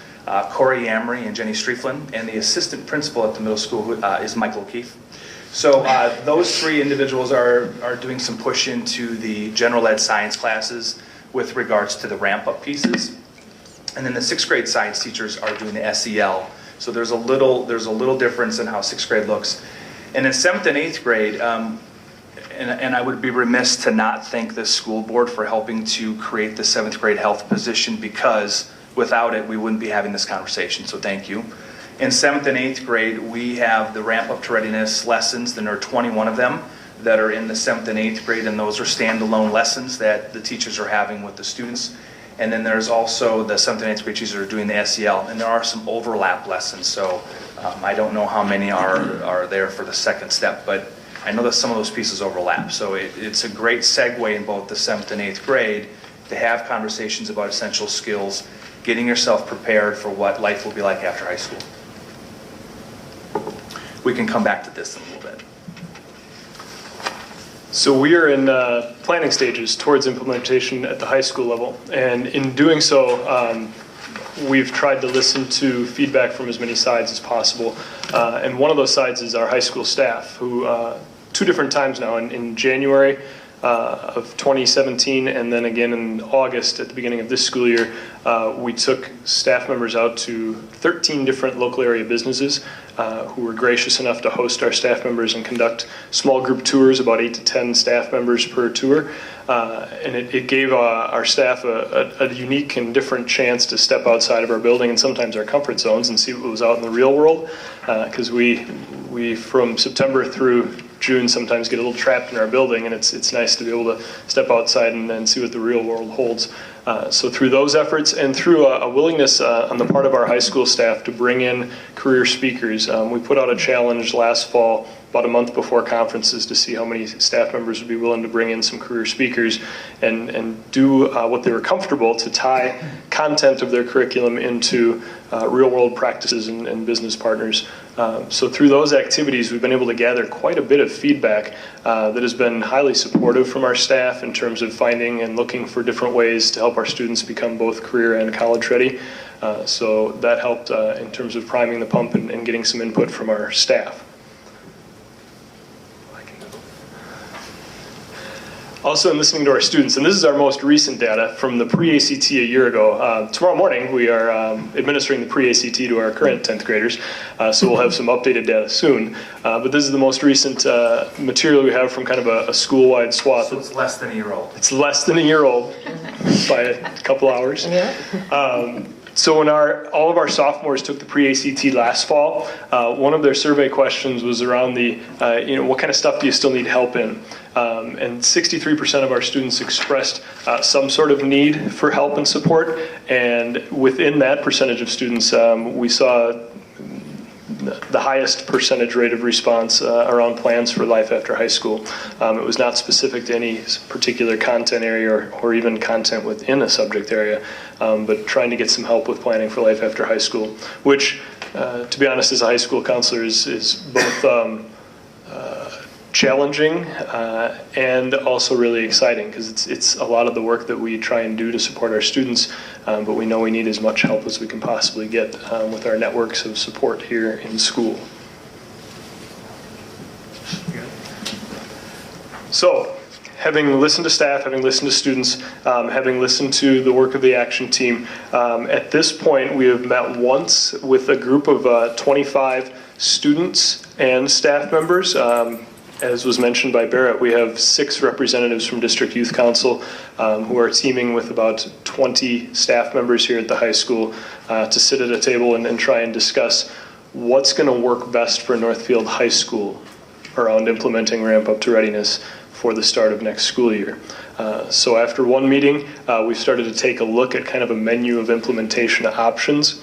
Corey Yamry and Jenny Strieflin, and the assistant principal at the middle school is Michael O'Keefe. So those 3 individuals are doing some push into the general ed science classes with regards to the ramp-up pieces. And then the 6th grade science teachers are doing the SEL. So there's a little difference in how 6th grade looks. And in 7th and 8th grade, and I would be remiss to not thank the school board for helping to create the 7th grade health position, because without it, we wouldn't be having this conversation. So thank you. In 7th and 8th grade, we have the Ramp Up to Readiness lessons, and there are 21 of them that are in the 7th and 8th grade, and those are standalone lessons that the teachers are having with the students. And then there's also the 7th and 8th grade teachers are doing the SEL, and there are some overlap lessons. So I don't know how many are there for the second step, but I know that some of those pieces overlap. So it's a great segue in both the 7th and 8th grade to have conversations about essential skills, getting yourself prepared for what life will be like after high school. We can come back to this in a little bit. So we are in planning stages towards implementation at the high school level, and in doing so, we've tried to listen to feedback from as many sides as possible. And one of those sides is our high school staff, who 2 different times now, in January of 2017, and then again in August at the beginning of this school year, we took staff members out to 13 different local area businesses who were gracious enough to host our staff members and conduct small group tours, about 8 to 10 staff members per tour. And it gave our staff a unique and different chance to step outside of our building and sometimes our comfort zones and see what was out in the real world, because we from September through June sometimes get a little trapped in our building, and it's nice to be able to step outside and see what the real world holds. So through those efforts and through a willingness on the part of our high school staff to bring in career speakers, we put out a challenge last fall, about a month before conferences, to see how many staff members would be willing to bring in some career speakers and do what they were comfortable to tie content of their curriculum into real world practices and business partners. So through those activities, we've been able to gather quite a bit of feedback that has been highly supportive from our staff in terms of finding and looking for different ways to help our students become both career and college ready. So that helped in terms of priming the pump and getting some input from our staff. Also, in listening to our students, and this is our most recent data from the pre-ACT a year ago. Tomorrow morning, we are administering the pre-ACT to our current 10th graders, so we'll have some updated data soon. But this is the most recent material we have from kind of a school-wide swath. So it's less than a year old. It's less than a year old by a couple hours. Yeah. So when all of our sophomores took the pre-ACT last fall, one of their survey questions was around the, what kind of stuff do you still need help in? And 63% of our students expressed some sort of need for help and support. And within that percentage of students, we saw the highest percentage rate of response around plans for life after high school. It was not specific to any particular content area or even content within a subject area, but trying to get some help with planning for life after high school, which, to be honest, as a high school counselor is both challenging and also really exciting because it's a lot of the work that we try and do to support our students, but we know we need as much help as we can possibly get with our networks of support here in school. So, having listened to staff, having listened to students, having listened to the work of the action team, at this point we have met once with a group of 25 students and staff members. As was mentioned by Barrett, we have 6 representatives from District Youth Council who are teaming with about 20 staff members here at the high school to sit at a table and try and discuss what's going to work best for Northfield High School around implementing Ramp Up to Readiness for the start of next school year. So after one meeting, we started to take a look at kind of a menu of implementation options.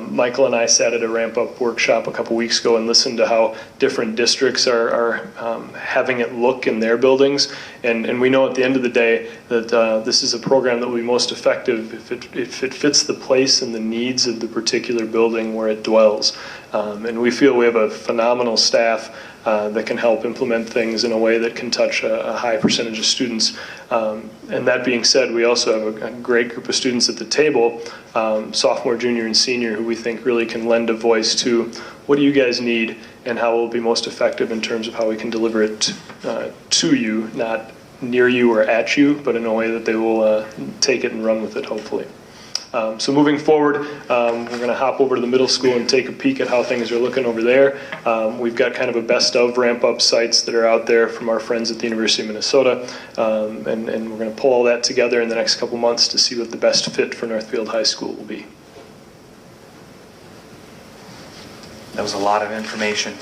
Michael and I sat at a Ramp Up workshop a couple weeks ago and listened to how different districts are having it look in their buildings. And we know at the end of the day that this is a program that will be most effective if it fits the place and the needs of the particular building where it dwells. And we feel we have a phenomenal staff that can help implement things in a way that can touch a high percentage of students. And that being said, we also have a great group of students at the table, sophomore, junior, and senior, who we think really can lend a voice to what do you guys need and how it will be most effective in terms of how we can deliver it to you, not near you or at you, but in a way that they will take it and run with it, hopefully. So moving forward, we're going to hop over to the middle school and take a peek at how things are looking over there. We've got kind of a best of ramp up sites that are out there from our friends at the University of Minnesota, and we're going to pull all that together in the next couple months to see what the best fit for Northfield High School will be. That was a lot of information.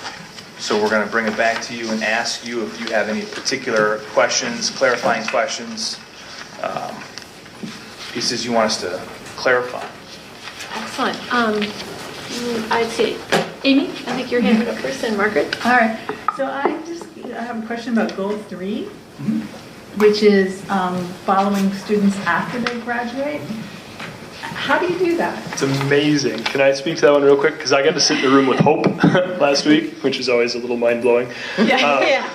So we're going to bring it back to you and ask you if you have any particular questions, clarifying questions, pieces you want us to clarify. Excellent. I'd say, Amy, I think you're handing up first, and Margaret. All right. So I have a question about goal 3, which is following students after they graduate. How do you do that? It's amazing. Can I speak to that one real quick? Because I got to sit in a room with Hope last week, which is always a little mind-blowing. Yeah.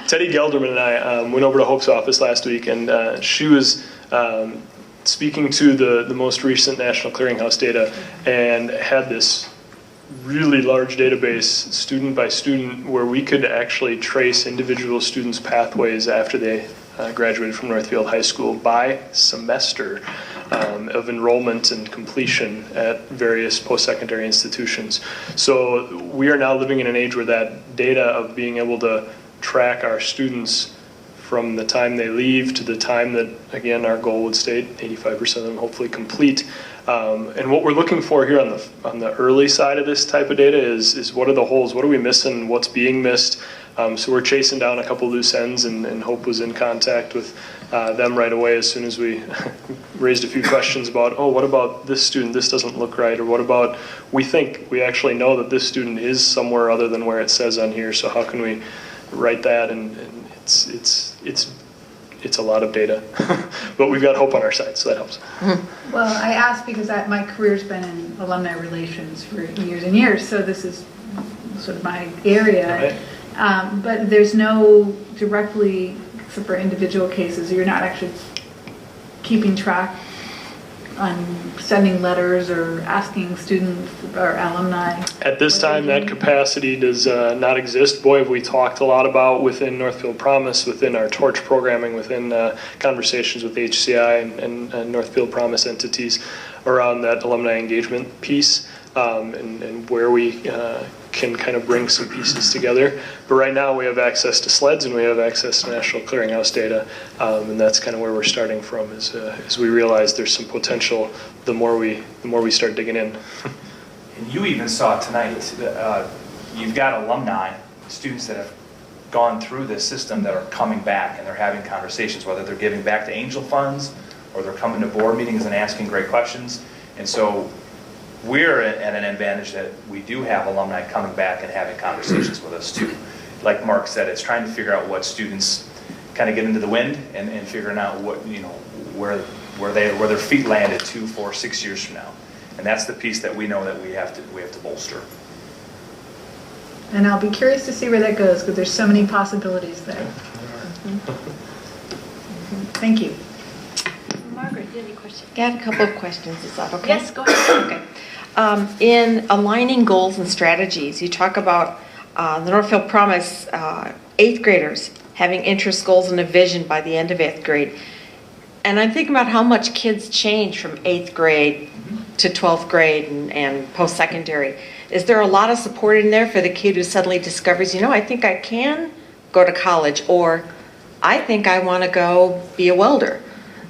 Teddy Gelderman and I went over to Hope's office last week, and she was speaking to the most recent National Clearinghouse data and had this really large database, student by student, where we could actually trace individual students' pathways after they graduated from Northfield High School by semester of enrollment and completion at various post-secondary institutions. So we are now living in an age where that data of being able to track our students from the time they leave to the time that, again, our goal would state 85% of them hopefully complete. And what we're looking for here on the early side of this type of data is what are the holes, what are we missing, what's being missed. So we're chasing down a couple loose ends, and Hope was in contact with them right away as soon as we raised a few questions about, oh, what about this student, this doesn't look right, or what about, we actually know that this student is somewhere other than where it says on here, so how can we write that? And it's a lot of data, but we've got Hope on our side, so that helps. Well, I asked because my career's been in alumni relations for years and years, so this is sort of my area. Right. But there's no directly, except for individual cases, you're not actually keeping track on sending letters or asking students or alumni. At this time, that capacity does not exist. Boy, have we talked a lot about within Northfield Promise, within our torch programming, within conversations with HCI and Northfield Promise entities around that alumni engagement piece, and where we can kind of bring some pieces together. But right now we have access to sleds and we have access to National Clearinghouse data, and that's kind of where we're starting from as we realize there's some potential the more we start digging in. And you even saw tonight, you've got alumni, students that have gone through this system that are coming back and they're having conversations, whether they're giving back to Angel Funds or they're coming to board meetings and asking great questions. And so we're at an advantage that we do have alumni coming back and having conversations with us too. Like Mark said, it's trying to figure out what students kind of get into the wind and figuring out what, where their feet landed 2, 4, 6 years from now. And that's the piece that we know that we have to bolster. And I'll be curious to see where that goes, because there's so many possibilities there. Thank you. Margaret, do you have any questions? I had a couple of questions, is that okay? Yes, go ahead. Okay. In aligning goals and strategies, you talk about the Northfield Promise, 8th graders having interest, goals, and a vision by the end of 8th grade. And I'm thinking about how much kids change from 8th grade to 12th grade and post-secondary. Is there a lot of support in there for the kid who suddenly discovers, I think I can go to college, or I think I want to go be a welder?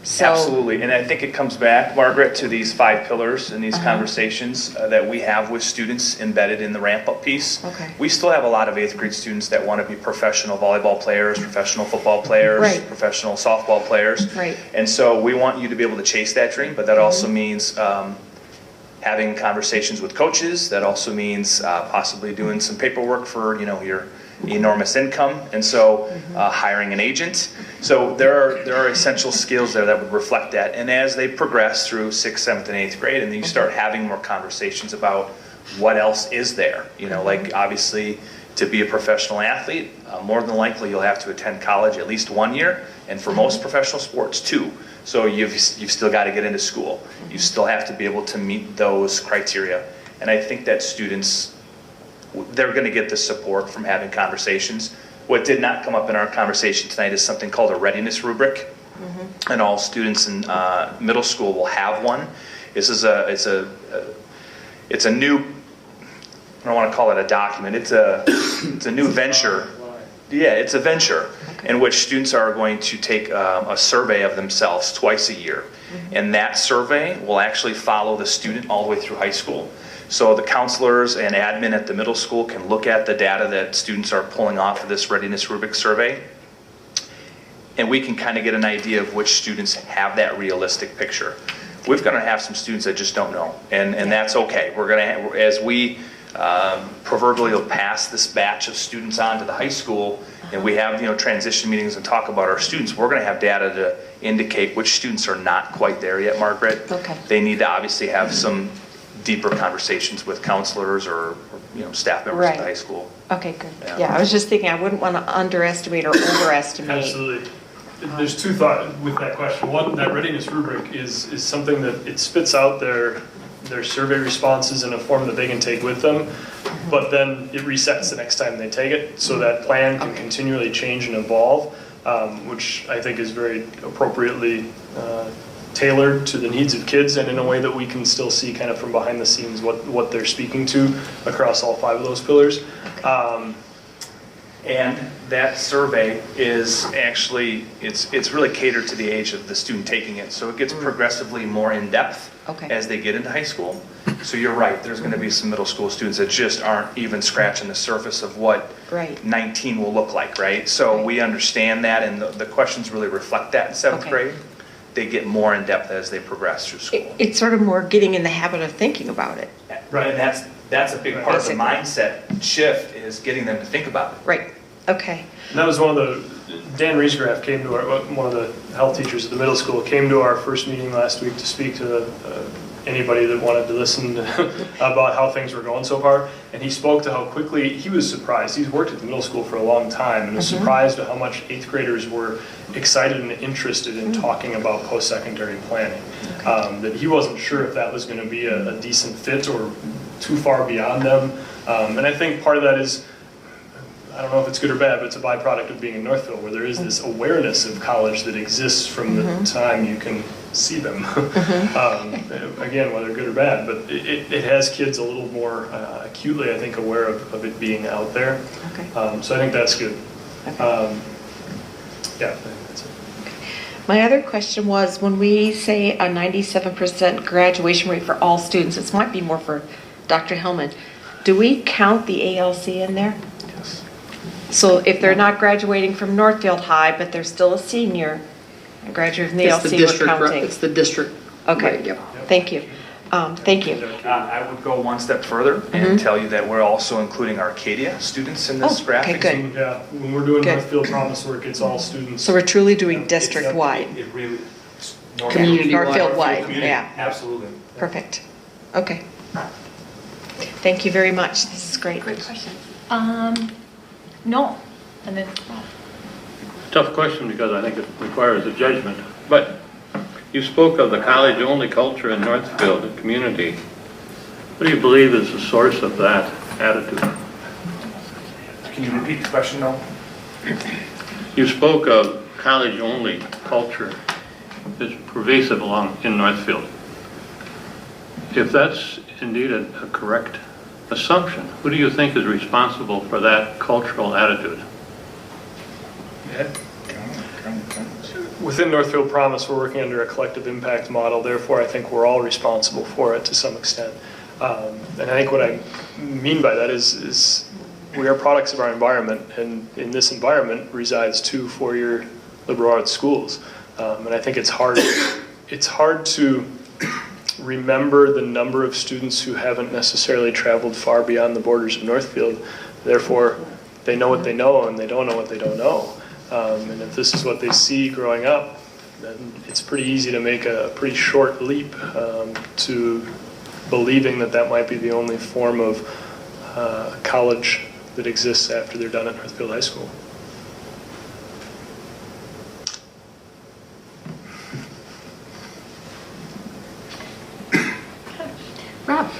So, absolutely, and I think it comes back, Margaret, to these 5 pillars and these conversations that we have with students embedded in the ramp-up piece. Okay. We still have a lot of 8th grade students that want to be professional volleyball players, professional football players, Right. professional softball players. Right. And so we want you to be able to chase that dream, but that also means having conversations with coaches. That also means possibly doing some paperwork for your enormous income, and so hiring an agent. So there are essential skills there that would reflect that. And as they progress through 6th, 7th, and 8th grade, and then you start having more conversations about what else is there. Like obviously to be a professional athlete, more than likely you'll have to attend college at least 1 year, and for most professional sports 2. So you've still got to get into school. You still have to be able to meet those criteria. And I think that students, they're going to get the support from having conversations. What did not come up in our conversation tonight is something called a readiness rubric, and all students in middle school will have one. This is it's a new, I don't want to call it a document. It's a new venture. Yeah, it's a venture in which students are going to take a survey of themselves twice a year, and that survey will actually follow the student all the way through high school. So the counselors and admin at the middle school can look at the data that students are pulling off of this readiness rubric survey, and we can kind of get an idea of which students have that realistic picture. We're going to have some students that just don't know, and that's okay. We're going to, as we proverbially will pass this batch of students on to the high school, and we have transition meetings and talk about our students, we're going to have data to indicate which students are not quite there yet, Margaret. Okay. They need to obviously have some deeper conversations with counselors or staff members at the high school. Okay, good. Yeah. Yeah, I was just thinking I wouldn't want to underestimate or overestimate. Absolutely. There's 2 thoughts with that question. One, that readiness rubric is something that it spits out their survey responses in a form that they can take with them, but then it resets the next time they take it, so that plan can continually change and evolve, which I think is very appropriately tailored to the needs of kids, and in a way that we can still see kind of from behind the scenes what they're speaking to across all 5 of those pillars. And that survey is actually, it's really catered to the age of the student taking it. So it gets progressively more in-depth as they get into high school. So you're right, there's going to be some middle school students that just aren't even scratching the surface of what 19 will look like, right? So we understand that, and the questions really reflect that in 7th grade. They get more in-depth as they progress through school. It's sort of more getting in the habit of thinking about it. Right, and that's a big part of the mindset shift, is getting them to think about it. Right, okay. And that was Dan Riesgraf came to one of the health teachers at the middle school, came to our first meeting last week to speak to anybody that wanted to listen about how things were going so far. And he spoke to how quickly, he was surprised. He's worked at the middle school for a long time, and was surprised at how much 8th graders were excited and interested in talking about post-secondary planning. That he wasn't sure if that was going to be a decent fit or too far beyond them. And I think part of that is, I don't know if it's good or bad, but it's a byproduct of being in Northfield, where there is this awareness of college that exists from the time you can see them. Again, whether good or bad, but it has kids a little more acutely, I think, aware of it being out there. Okay. So I think that's good. Okay. Yeah, I think that's it. My other question was, when we say a 97% graduation rate for all students, this might be more for Dr. Hillman, do we count the ALC in there? Yes. So if they're not graduating from Northfield High, but they're still a senior, and graduating from the ALC, we're counting? It's the district. Okay, Right, yep. Thank you. Thank you. I would go one step further and tell you that we're also including Arcadia students in this graphic. Okay, good. Yeah, when we're doing Good. Northfield Promise work, it's all students. So we're truly doing district-wide, It really, Community-wide. Northfield-wide, Community, yeah. absolutely. Perfect. Okay. Thank you very much. This is great. Great question. No. And then, Tough question because I think it requires a judgment. But you spoke of the college-only culture in Northfield, the community. What do you believe is the source of that attitude? Can you repeat the question, though? You spoke of college-only culture is pervasive in Northfield. If that's indeed a correct assumption, who do you think is responsible for that cultural attitude? Within Northfield Promise, we're working under a collective impact model. Therefore, I think we're all responsible for it to some extent. And I think what I mean by that is we are products of our environment, and in this environment resides 2 four-year liberal arts schools. And I think it's hard to remember the number of students who haven't necessarily traveled far beyond the borders of Northfield. Therefore, they know what they know, and they don't know what they don't know. And if this is what they see growing up, then it's pretty easy to make a pretty short leap to believing that that might be the only form of college that exists after they're done at Northfield High School. Rob.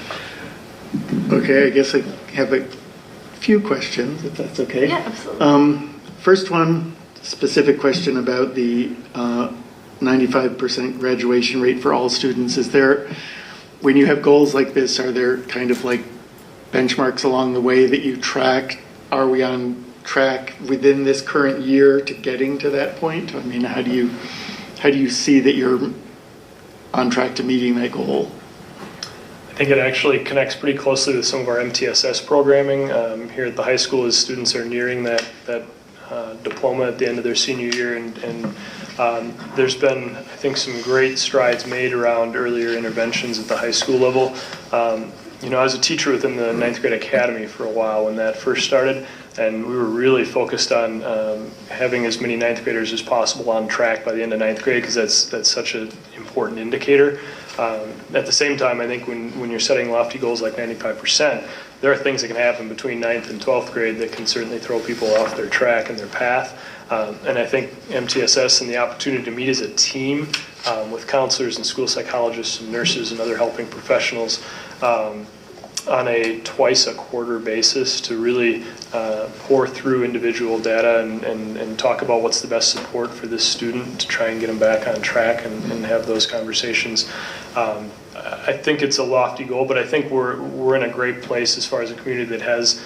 Okay, I guess I have a few questions, if that's okay. Yeah, absolutely. First one, specific question about the 95% graduation rate for all students. Is there, when you have goals like this, are there kind of like benchmarks along the way that you track? Are we on track within this current year to getting to that point? I mean, how do you see that you're on track to meeting that goal? I think it actually connects pretty closely with some of our MTSS programming here at the high school as students are nearing that diploma at the end of their senior year, and there's been, I think, some great strides made around earlier interventions at the high school level. I was a teacher within the 9th grade academy for a while when that first started, and we were really focused on having as many 9th graders as possible on track by the end of 9th grade, because that's such an important indicator. At the same time, I think when you're setting lofty goals like 95%, there are things that can happen between 9th and 12th grade that can certainly throw people off their track and their path. And I think MTSS and the opportunity to meet as a team with counselors and school psychologists and nurses and other helping professionals on a twice a quarter basis to really pour through individual data and talk about what's the best support for this student to try and get them back on track and have those conversations. I think it's a lofty goal, but I think we're in a great place as far as a community that has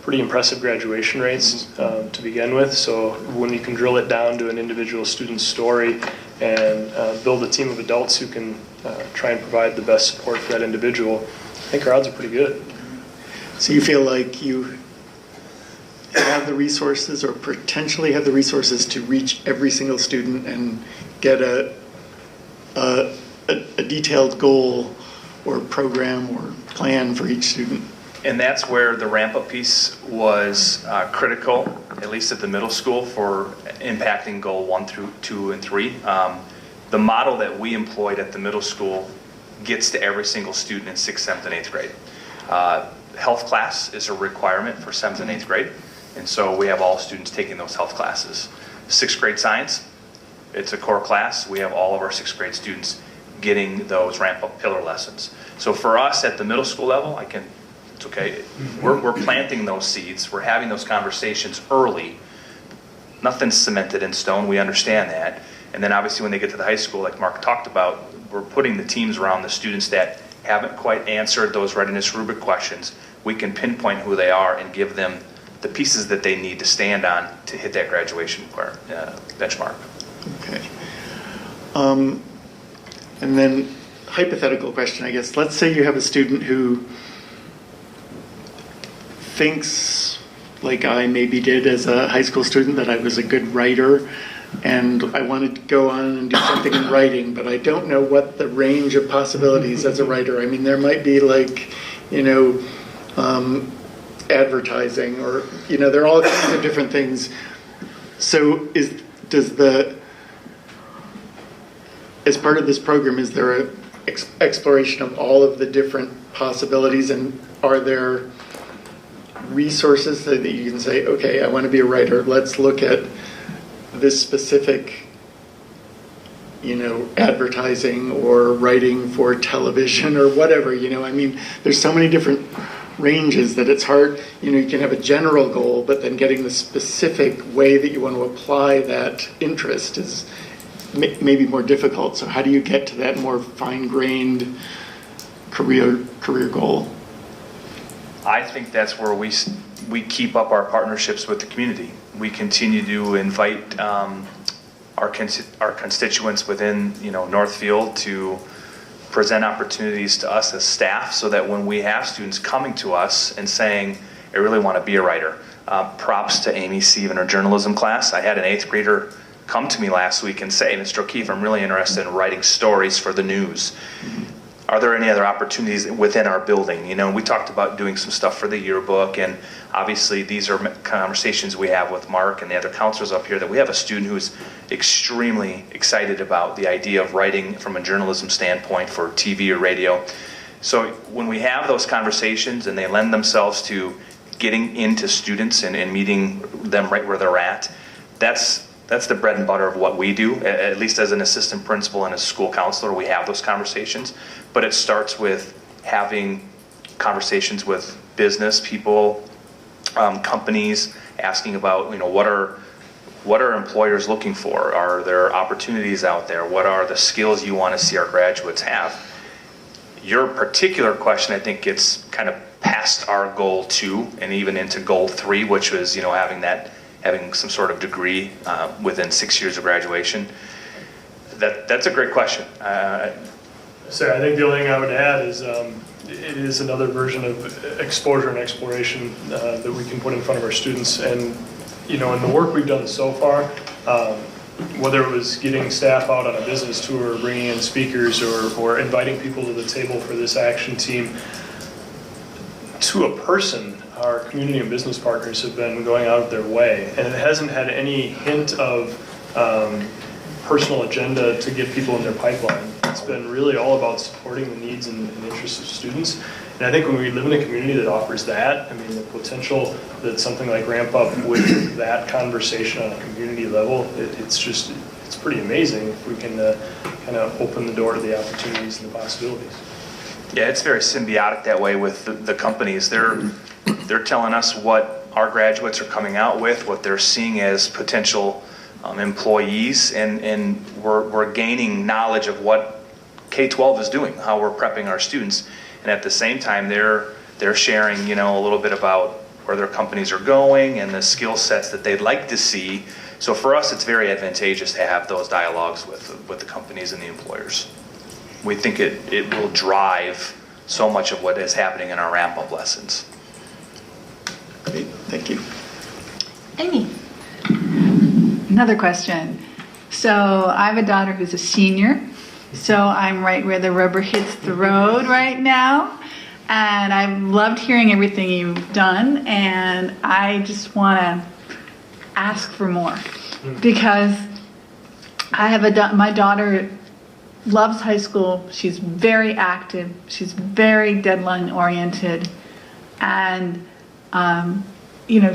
pretty impressive graduation rates to begin with. So when you can drill it down to an individual student's story and build a team of adults who can try and provide the best support for that individual, I think our odds are pretty good. So you feel like you have the resources or potentially have the resources to reach every single student and get a detailed goal or program or plan for each student? And that's where the ramp-up piece was critical, at least at the middle school, for impacting goal 1 through 2 and 3. The model that we employed at the middle school gets to every single student in 6th, 7th, and 8th grade. Health class is a requirement for 7th and 8th grade, and so we have all students taking those health classes. 6th grade science, it's a core class. We have all of our 6th grade students getting those ramp-up pillar lessons. So for us at the middle school level, it's okay. We're planting those seeds. We're having those conversations early. Nothing's cemented in stone. We understand that. And then obviously when they get to the high school, like Mark talked about, we're putting the teams around the students that haven't quite answered those readiness rubric questions. We can pinpoint who they are and give them the pieces that they need to stand on to hit that graduation benchmark. Okay. And then hypothetical question, I guess. Let's say you have a student who thinks, like I maybe did as a high school student, that I was a good writer and I wanted to go on and do something in writing, but I don't know what the range of possibilities as a writer. I mean, there might be like, advertising or, there are all kinds of different things. So as part of this program, is there an exploration of all of the different possibilities, and are there resources that you can say, okay, I want to be a writer. Let's look at this specific, advertising or writing for television or whatever, I mean, there's so many different ranges that it's hard, you can have a general goal, but then getting the specific way that you want to apply that interest is maybe more difficult. So how do you get to that more fine-grained career goal? I think that's where we keep up our partnerships with the community. We continue to invite our constituents within Northfield to present opportunities to us as staff, so that when we have students coming to us and saying, I really want to be a writer. Props to Amy Sieve in her journalism class. I had an 8th grader come to me last week and say, Mr. O'Keefe, I'm really interested in writing stories for the news. Are there any other opportunities within our building? We talked about doing some stuff for the yearbook, and obviously these are conversations we have with Mark and the other counselors up here, that we have a student who's extremely excited about the idea of writing from a journalism standpoint for TV or radio. So when we have those conversations and they lend themselves to getting into students and meeting them right where they're at, that's the bread and butter of what we do. At least as an assistant principal and a school counselor, we have those conversations. But it starts with having conversations with business people, companies, asking about, what are employers looking for? Are there opportunities out there? What are the skills you want to see our graduates have? Your particular question, I think, gets kind of past our goal 2 and even into goal 3, which was, having some sort of degree within 6 years of graduation. That's a great question. So I think the only thing I would add is it is another version of exposure and exploration that we can put in front of our students. And in the work we've done so far, whether it was getting staff out on a business tour, or bringing in speakers, or inviting people to the table for this action team, to a person, our community and business partners have been going out of their way, and it hasn't had any hint of personal agenda to get people in their pipeline. It's been really all about supporting the needs and interests of students. And I think when we live in a community that offers that, the potential that something like Ramp Up with that conversation on a community level, it's pretty amazing if we can kind of open the door to the opportunities and the possibilities. Yeah, it's very symbiotic that way with the companies. They're telling us what our graduates are coming out with, what they're seeing as potential employees, and we're gaining knowledge of what K-12 is doing, how we're prepping our students. And at the same time, they're sharing, a little bit about where their companies are going and the skill sets that they'd like to see. So for us, it's very advantageous to have those dialogues with the companies and the employers. We think it will drive so much of what is happening in our ramp-up lessons. Great, thank you. Amy. Another question. So I have a daughter who's a senior, so I'm right where the rubber hits the road right now, and I've loved hearing everything you've done, and I just want to ask for more, because I have my daughter loves high school. She's very active. She's very deadline oriented, and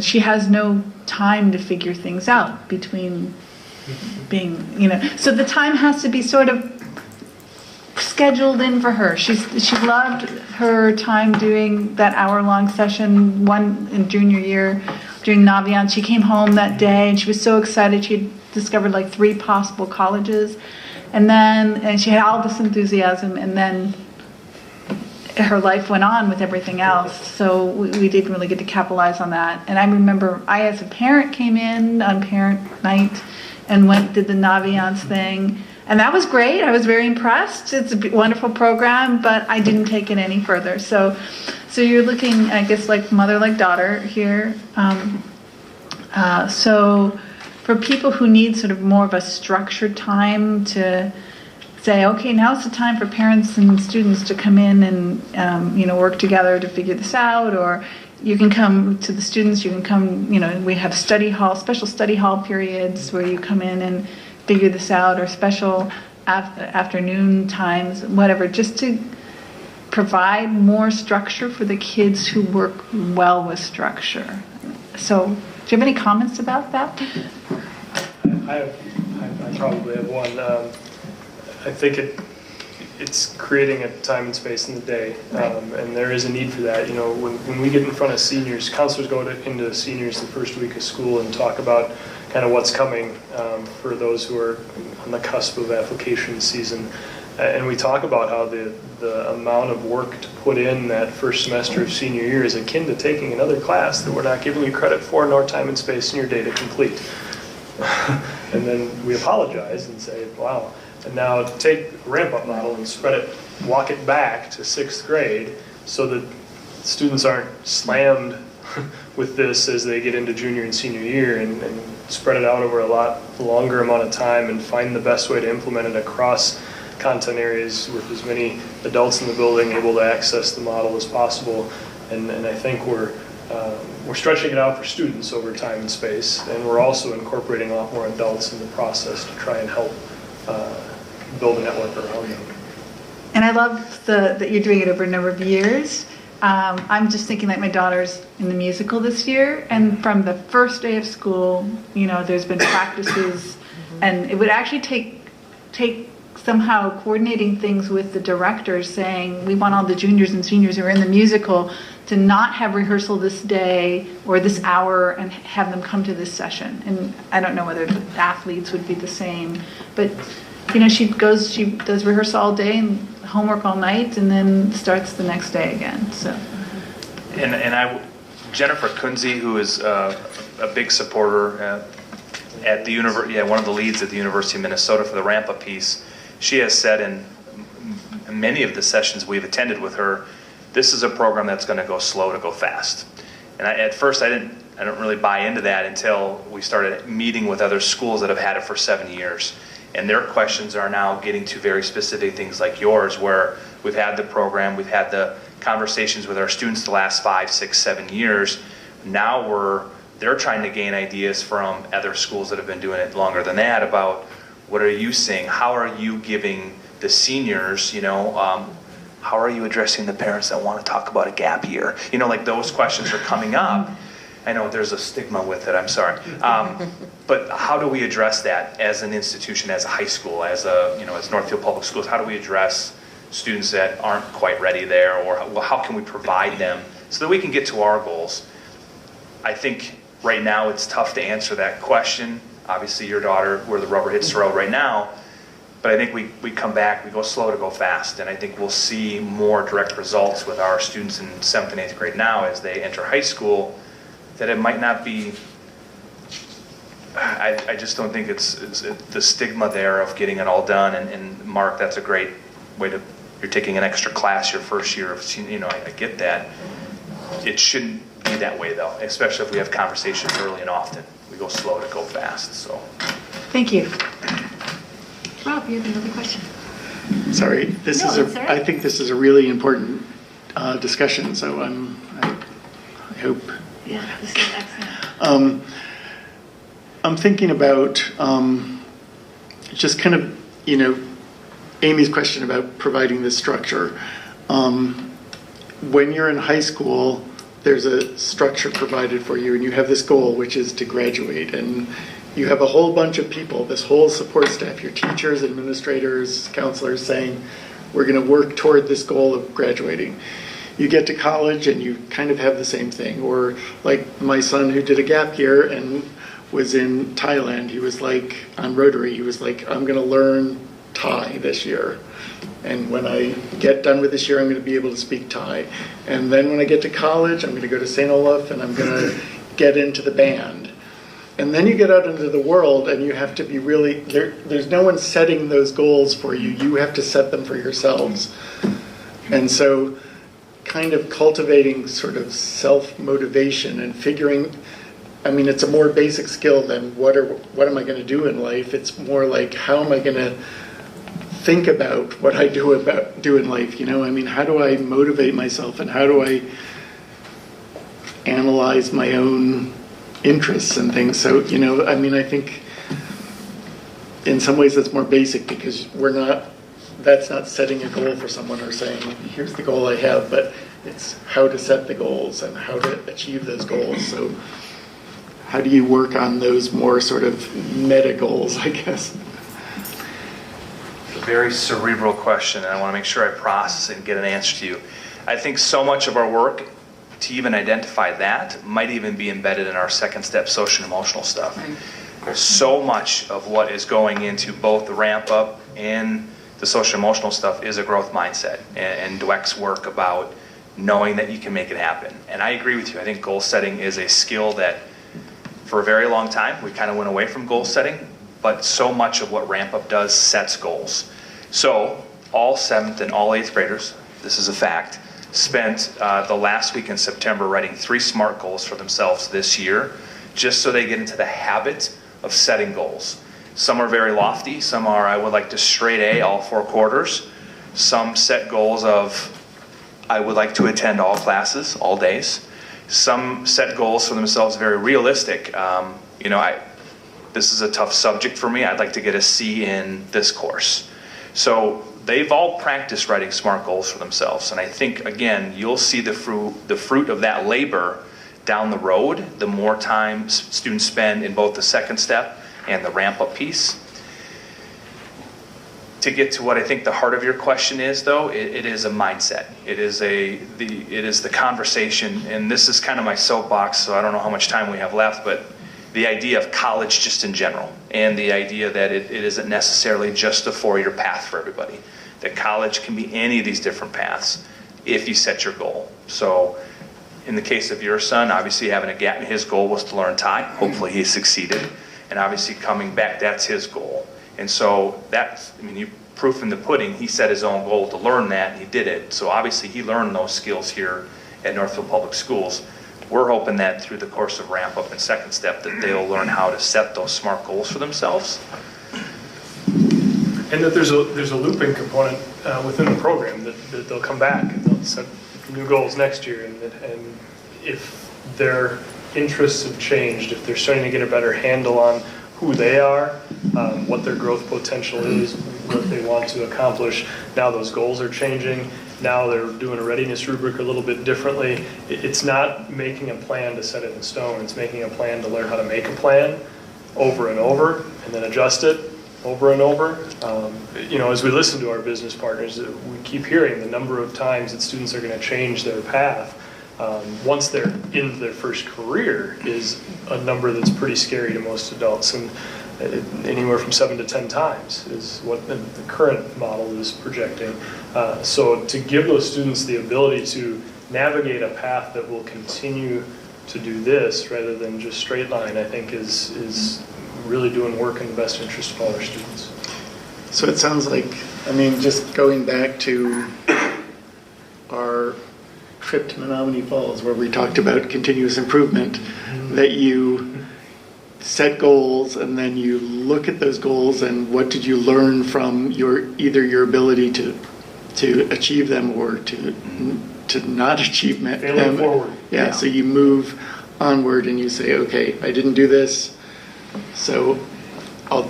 she has no time to figure things out between being, so the time has to be sort of scheduled in for her. She loved her time doing that hour-long session, one in junior year during Naviance. She came home that day and she was so excited. She had discovered like 3 possible colleges, and she had all this enthusiasm, and then her life went on with everything else. So we didn't really get to capitalize on that. And I remember I, as a parent, came in on parent night and did the Naviance thing. And that was great. I was very impressed. It's a wonderful program, but I didn't take it any further. So you're looking, I guess, like mother, like daughter here. So for people who need sort of more of a structured time to say, okay, now's the time for parents and students to come in and work together to figure this out, or you can come to the students, you can come, we have special study hall periods where you come in and figure this out, or special afternoon times, whatever, just to provide more structure for the kids who work well with structure. So, do you have any comments about that? I probably have one. I think it's creating a time and space in the day, and there is a need for that. You know, when we get in front of seniors, counselors go into seniors the first week of school and talk about kind of what's coming for those who are on the cusp of application season. And we talk about how the amount of work to put in that first semester of senior year is akin to taking another class that we're not giving you credit for, nor time and space in your day to complete. And then we apologize and say, wow. And now take the ramp-up model and spread it, walk it back to 6th grade so that students aren't slammed with this as they get into junior and senior year, and spread it out over a lot longer amount of time and find the best way to implement it across content areas with as many adults in the building able to access the model as possible. And I think we're stretching it out for students over time and space, and we're also incorporating a lot more adults in the process to try and help build a network around them. And I love that you're doing it over a number of years. I'm just thinking like my daughter's in the musical this year, and from the first day of school, you know, there's been practices, and it would actually take somehow coordinating things with the directors saying, we want all the juniors and seniors who are in the musical to not have rehearsal this day or this hour and have them come to this session. And I don't know whether the athletes would be the same, but you know, she does rehearsal all day and homework all night, and then starts the next day again. So, Jennifer Kunze, who is a big supporter at the university, one of the leads at the University of Minnesota for the ramp-up piece, she has said in many of the sessions we've attended with her, this is a program that's going to go slow to go fast. And at first I didn't really buy into that until we started meeting with other schools that have had it for 7 years. And their questions are now getting to very specific things like yours, where we've had the program, we've had the conversations with our students the last 5, 6, 7 years. Now they're trying to gain ideas from other schools that have been doing it longer than that about what are you seeing? How are you giving the seniors, you know, how are you addressing the parents that want to talk about a gap year? You know, like those questions are coming up. I know there's a stigma with it, I'm sorry. But how do we address that as an institution, as a high school, as Northfield Public Schools? How do we address students that aren't quite ready there, or how can we provide them so that we can get to our goals? I think right now it's tough to answer that question. Obviously your daughter, where the rubber hits the road right now, but I think we come back, we go slow to go fast, and I think we'll see more direct results with our students in 7th and 8th grade now as they enter high school, that it might not be, I just don't think it's the stigma there of getting it all done, and Mark, that's a great way to, you're taking an extra class your first year of, you know, I get that. It shouldn't be that way though, especially if we have conversations early and often. We go slow to go fast, so. thank you. Rob, you have another question? Sorry, I think this is a really important discussion, so I hope. Yeah, this is excellent. I'm thinking about just kind of, you know, Amy's question about providing this structure. When you're in high school, there's a structure provided for you, and you have this goal, which is to graduate. And you have a whole bunch of people, this whole support staff, your teachers, administrators, counselors, saying, we're going to work toward this goal of graduating. You get to college and you kind of have the same thing. Or like my son who did a gap year and was in Thailand, he was like, on Rotary, he was like, I'm going to learn Thai this year. And when I get done with this year, I'm going to be able to speak Thai. And then when I get to college, I'm going to go to St. Olaf and I'm going to get into the band. And then you get out into the world and you have to be really, there's no one setting those goals for you. You have to set them for yourselves. And so kind of cultivating sort of self-motivation and figuring, I mean, it's a more basic skill than what am I going to do in life? It's more like, how am I going to think about what I do in life? You know, I mean, how do I motivate myself, and how do I analyze my own interests and things? So, you know, I mean, I think in some ways it's more basic because we're not that's not setting a goal for someone or saying, here's the goal I have, but it's how to set the goals and how to achieve those goals. So how do you work on those more sort of meta goals, I guess? It's a very cerebral question, and I want to make sure I process it and get an answer to you. I think so much of our work to even identify that might even be embedded in our second step social and emotional stuff. There's so much of what is going into both the ramp up and the social emotional stuff is a growth mindset, and Dweck's work about knowing that you can make it happen. And I agree with you. I think goal setting is a skill that for a very long time we kind of went away from goal setting, but so much of what ramp up does sets goals. So all 7th and all 8th graders, this is a fact, spent the last week in September writing 3 SMART goals for themselves this year, just so they get into the habit of setting goals. Some are very lofty, some are, I would like to straight A all 4 quarters. Some set goals of, I would like to attend all classes, all days. Some set goals for themselves very realistic. This is a tough subject for me, I'd like to get a C in this course. So they've all practiced writing SMART goals for themselves. And I think, again, you'll see the fruit of that labor down the road, the more time students spend in both the second step and the ramp-up piece. To get to what I think the heart of your question is, though, it is a mindset. It is the conversation, and this is kind of my soapbox, so I don't know how much time we have left, but the idea of college just in general, and the idea that it isn't necessarily just a 4-year path for everybody. That college can be any of these different paths if you set your goal. So in the case of your son, obviously having a gap, his goal was to learn Thai. Hopefully he succeeded. And obviously coming back, that's his goal. And so you proof in the pudding, he set his own goal to learn that, and he did it. So obviously he learned those skills here at Northfield Public Schools. We're hoping that through the course of ramp up and second step that they'll learn how to set those SMART goals for themselves. And that there's a looping component within the program that they'll come back and they'll set new goals next year, and if their interests have changed, if they're starting to get a better handle on who they are, what their growth potential is, what they want to accomplish, now those goals are changing. Now they're doing a readiness rubric a little bit differently. It's not making a plan to set it in stone. It's making a plan to learn how to make a plan over and over and then adjust it over and over. As we listen to our business partners, we keep hearing the number of times that students are going to change their path once they're in their first career is a number that's pretty scary to most adults, and anywhere from 7 to 10 times is what the current model is projecting. So to give those students the ability to navigate a path that will continue to do this rather than just straight line, I think is really doing work in the best interest of all our students. So it sounds like, just going back to our trip to Menominee Falls where we talked about continuous improvement, that you set goals and then you look at those goals and what did you learn from either your ability to achieve them or to not achieve them. Failing forward. Yeah, so you move onward and you say, okay, I didn't do this, so I'll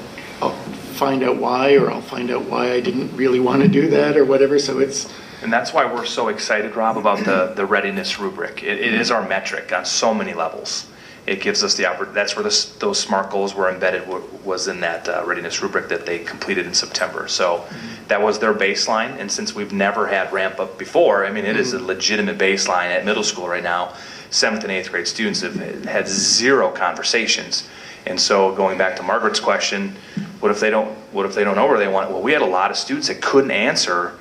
find out why, or I'll find out why I didn't really want to do that or whatever. So And that's why we're so excited, Rob, about the readiness rubric. It is our metric on so many levels. It gives us the opportunity. That's where those SMART goals were embedded, was in that readiness rubric that they completed in September. So that was their baseline. And since we've never had ramp up before, it is a legitimate baseline at middle school right now. 7th and 8th grade students have had 0 conversations. And so going back to Margaret's question, what if they don't know where they want? Well, we had a lot of students that couldn't answer.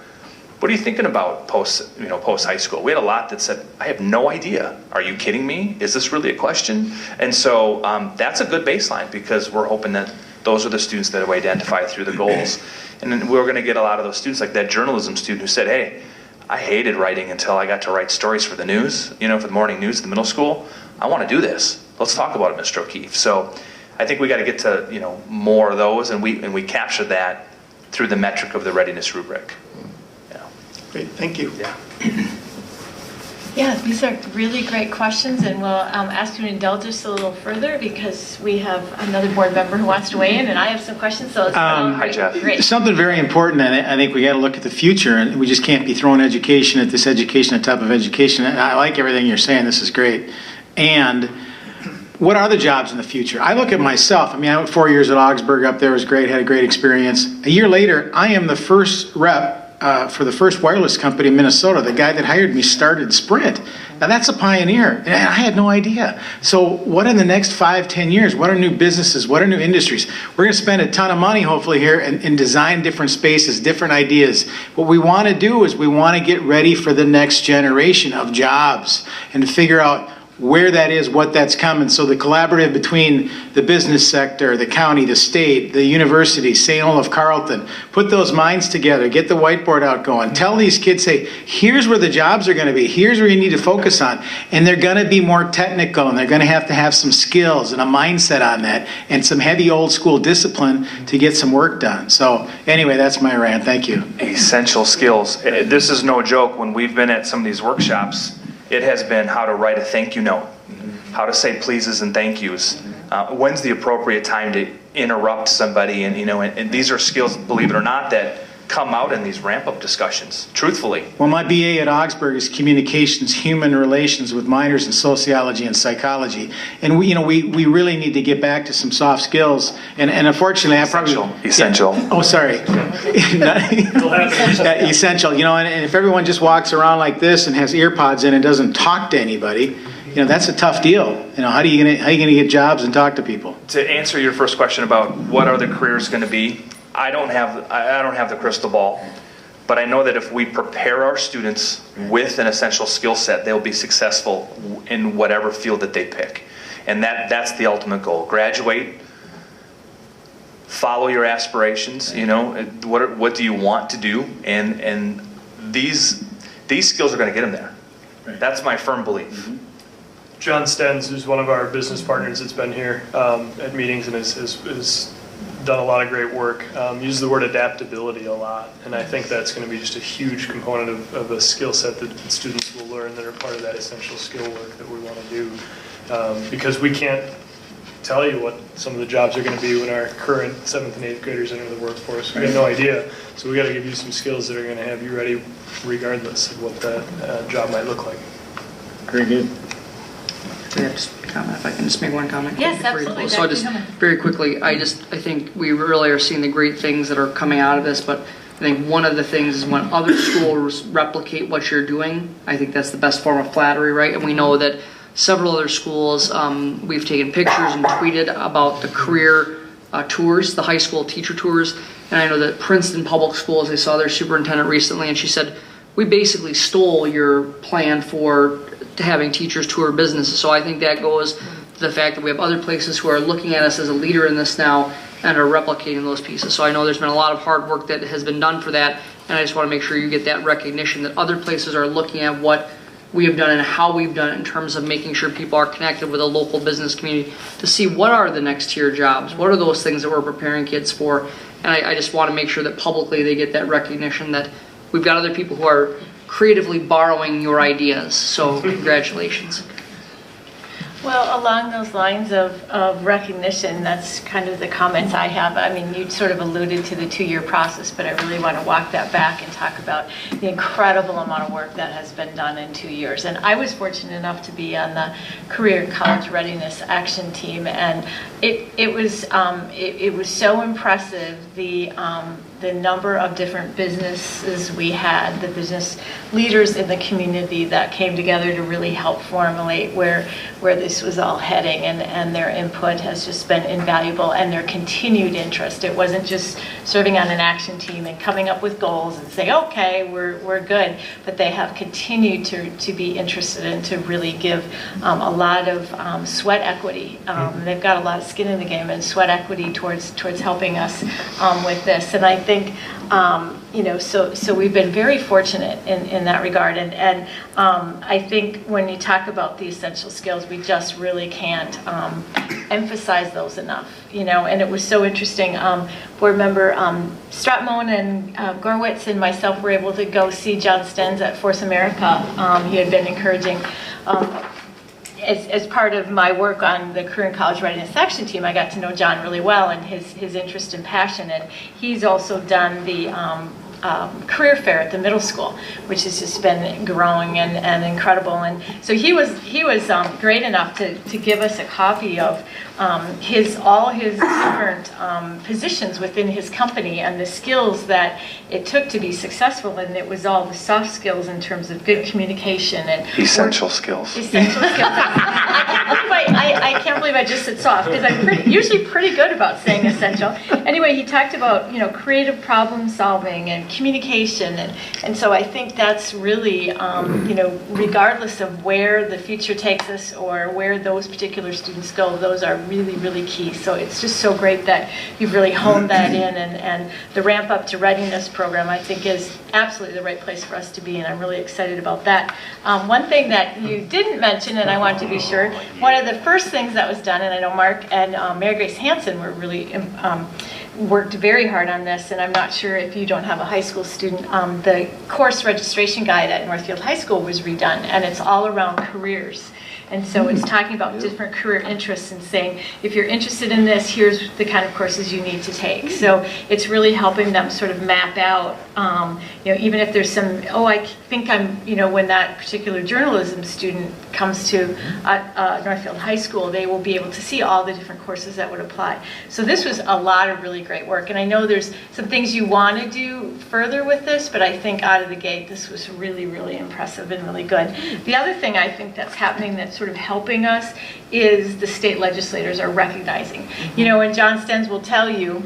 What are you thinking about post high school? We had a lot that said, I have no idea. Are you kidding me? Is this really a question? And so that's a good baseline, because we're hoping that those are the students that have identified through the goals. And then we're going to get a lot of those students, like that journalism student who said, hey, I hated writing until I got to write stories for the news, for the morning news at the middle school. I want to do this. Let's talk about it, Mr. O'Keefe. So I think we got to get to more of those, and we capture that through the metric of the readiness rubric. Great, thank you. Yeah. Yeah, these are really great questions, and we'll ask you to indulge us a little further because we have another board member who wants to weigh in, and I have some questions, so it's Hi, Jeff. great. Something very important, and I think we got to look at the future, and we just can't be throwing education at this education on top of education. And I like everything you're saying. This is great. And what are the jobs in the future? I look at myself. I mean, I went 4 years at Augsburg up there. It was great. Had a great experience. A year later, I am the first rep for the first wireless company in Minnesota. The guy that hired me started Sprint. Now that's a pioneer, and I had no idea. So what in the next 5-10 years, what are new businesses, what are new industries? We're gonna spend a ton of money hopefully here and design different spaces, different ideas. What we wanna do is we wanna get ready for the next generation of jobs and to figure out where that is, what that's coming. So the collaborative between the business sector, the county, the state, the university, St. Olaf, Carleton, put those minds together, get the whiteboard out going. Tell these kids, say, here's where the jobs are gonna be, here's where you need to focus on. And they're gonna be more technical, and they're gonna have some skills and a mindset on that, and some heavy old school discipline to get some work done. So anyway, that's my rant, thank you. Essential skills. This is no joke. When we've been at some of these workshops, it has been how to write a thank you note, how to say pleases and thank yous. When's the appropriate time to interrupt somebody? And and these are skills, believe it or not, that come out in these ramp-up discussions, truthfully. Well, my BA at Augsburg is communications, human relations with minors in sociology and psychology. And we really need to get back to some soft skills. And unfortunately, Essential. Yeah. Oh, sorry. Essential. And if everyone just walks around like this and has ear pods in and doesn't talk to anybody, that's a tough deal. How are you gonna get jobs and talk to people? To answer your first question about what are the careers going to be, I don't have the crystal ball, but I know that if we prepare our students with an essential skill set, they'll be successful in whatever field that they pick. And that's the ultimate goal. Graduate, follow your aspirations, what do you want to do? And these skills are going to get them there. That's my firm belief. John Stens, who's one of our business partners that's been here at meetings and has done a lot of great work, uses the word adaptability a lot. And I think that's going to be just a huge component of a skill set that students will learn that are part of that essential skill work that we want to do. Because we can't tell you what some of the jobs are going to be when our current 7th and 8th graders enter the workforce. We have no idea. So we got to give you some skills that are going to have you ready regardless of what that job might look like. Very good. Comment, if I can just make one comment. Yes, absolutely. So just very quickly, I think we really are seeing the great things that are coming out of this, but I think one of the things is when other schools replicate what you're doing, I think that's the best form of flattery, right? And we know that several other schools, we've taken pictures and tweeted about the career tours, the high school teacher tours, and I know that Princeton Public Schools, I saw their superintendent recently, and she said, we basically stole your plan for having teachers tour businesses. So I think that goes to the fact that we have other places who are looking at us as a leader in this now and are replicating those pieces. So I know there's been a lot of hard work that has been done for that, and I just want to make sure you get that recognition that other places are looking at what we have done and how we've done it in terms of making sure people are connected with a local business community to see what are the next tier jobs, what are those things that we're preparing kids for. And I just want to make sure that publicly they get that recognition that we've got other people who are creatively borrowing your ideas. So congratulations. Well, along those lines of recognition, that's kind of the comments I have. I mean, you sort of alluded to the 2-year process, but I really want to walk that back and talk about the incredible amount of work that has been done in 2 years. And I was fortunate enough to be on the Career College Readiness Action Team, and it was so impressive, the number of different businesses we had, the business leaders in the community that came together to really help formulate where this was all heading, and their input has just been invaluable, and their continued interest. It wasn't just serving on an action team and coming up with goals and say, okay, we're good, but they have continued to be interested and to really give a lot of sweat equity. They've got a lot of skin in the game and sweat equity towards helping us with this. And I think So we've been very fortunate in that regard. And I think when you talk about the essential skills, we just really can't emphasize those enough, and it was so interesting. Board member Stratmone and Gorwitz and myself were able to go see John Stenz at Force America. He had been encouraging. As part of my work on the Career and College Readiness Action Team, I got to know John really well and his interest and passion. And he's also done the career fair at the middle school, which has just been growing and incredible. And so he was great enough to give us a copy of all his different positions within his company and the skills that it took to be successful. And it was all the soft skills in terms of good communication and Essential skills. Essential skills. I can't believe I just said soft, because I'm usually pretty good about saying essential. Anyway, he talked about creative problem solving and communication, and so I think that's really regardless of where the future takes us or where those particular students go, those are really, really key. So it's just so great that you've really honed that in, and the Ramp Up to Readiness program, I think, is absolutely the right place for us to be, and I'm really excited about that. One thing that you didn't mention, and I want to be sure, one of the first things that was done, and I know Mark and Mary Grace Hansen were really worked very hard on this, and I'm not sure if you don't have a high school student, the course registration guide at Northfield High School was redone, and it's all around careers. And so it's talking about different career interests and saying, if you're interested in this, here's the kind of courses you need to take. So it's really helping them sort of map out, even if there's some, I think I'm, when that particular journalism student comes to Northfield High School, they will be able to see all the different courses that would apply. So this was a lot of really great work. And I know there's some things you want to do further with this, but I think out of the gate, this was really, really impressive and really good. The other thing I think that's happening that's sort of helping us is the state legislators are recognizing. And John Stenz will tell you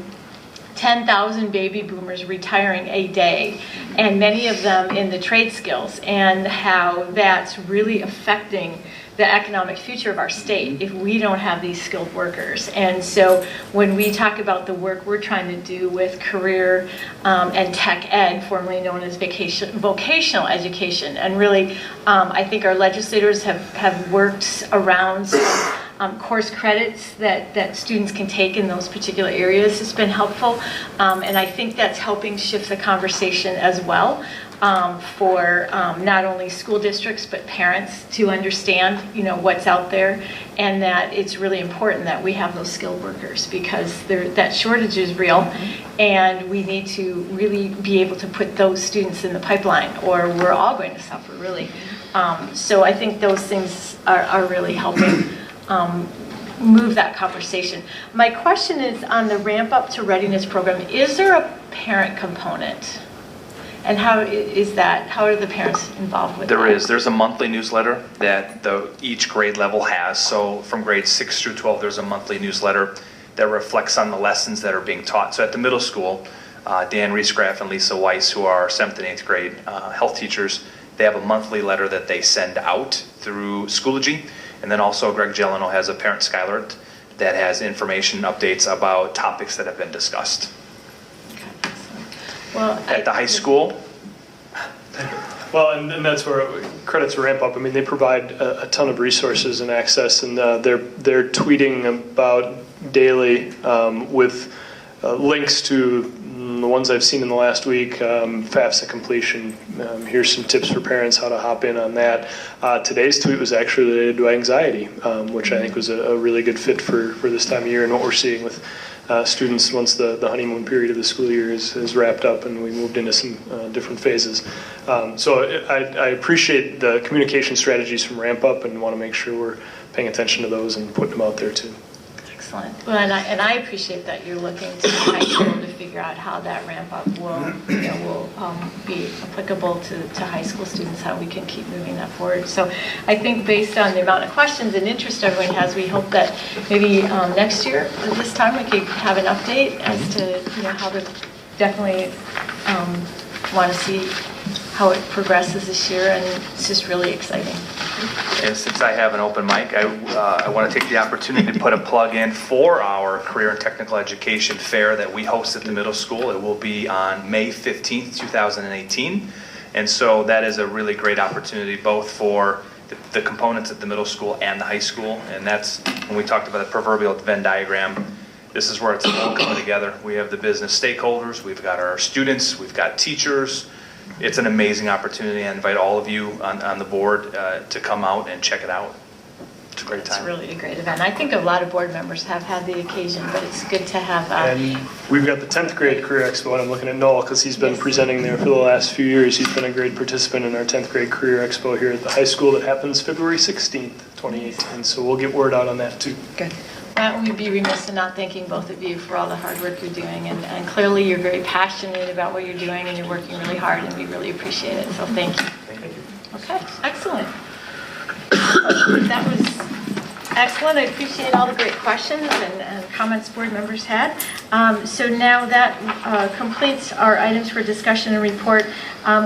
10,000 baby boomers retiring a day, and many of them in the trade skills, and how that's really affecting the economic future of our state if we don't have these skilled workers. And so when we talk about the work we're trying to do with career and tech ed, formerly known as vocational education, and really I think our legislators have worked around some course credits that students can take in those particular areas has been helpful. And I think that's helping shift the conversation as well. For not only school districts but parents to understand what's out there, and that it's really important that we have those skilled workers, because that shortage is real, and we need to really be able to put those students in the pipeline, or we're all going to suffer, really. So I think those things are really helping move that conversation. My question is on the Ramp Up to Readiness program, is there a parent component? And how is that? How are the parents involved with that? There's a monthly newsletter that each grade level has. So from grades 6 through 12, there's a monthly newsletter that reflects on the lessons that are being taught. So at the middle school, Dan Riesgraff and Lisa Weiss, who are 7th and 8th grade health teachers, they have a monthly letter that they send out through Schoology. And then also Greg Gelino has a parent Skylert that has information updates about topics that have been discussed. Well, at the high school. Well, and that's where credits Ramp Up. I mean, they provide a ton of resources and access, and they're tweeting about daily with links to the ones I've seen in the last week, FAFSA completion. Here's some tips for parents how to hop in on that. Today's tweet was actually related to anxiety, which I think was a really good fit for this time of year and what we're seeing with students once the honeymoon period of the school year is wrapped up and we moved into some different phases. So I appreciate the communication strategies from Ramp Up and want to make sure we're paying attention to those and putting them out there too. Excellent. Well, and I appreciate that you're looking to high school to figure out how that Ramp Up will be applicable to high school students, how we can keep moving that forward. So I think based on the amount of questions and interest everyone has, we hope that maybe next year at this time we could have an update as to how to definitely want to see how it progresses this year, and it's just really exciting. And since I have an open mic, I want to take the opportunity to put a plug in for our Career and Technical Education Fair that we host at the middle school. It will be on May 15th, 2018. And so that is a really great opportunity both for the components at the middle school and the high school. And that's when we talked about the proverbial Venn diagram. This is where it's all coming together. We have the business stakeholders, we've got our students, we've got teachers. It's an amazing opportunity. I invite all of you on the board to come out and check it out. It's a great time. It's really a great event. I think a lot of board members have had the occasion, but it's good to have. And we've got the 10th grade Career Expo, and I'm looking at Noel because he's been presenting there for the last few years. He's been a great participant in our 10th grade Career Expo here at the high school that happens February 16th, 2018. So we'll get word out on that too. Good. We'd be remiss in not thanking both of you for all the hard work you're doing. And clearly you're very passionate about what you're doing and you're working really hard, and we really appreciate it. So thank you. Thank you. Okay, excellent. That was excellent. I appreciate all the great questions and comments board members had. So now that completes our items for discussion and report.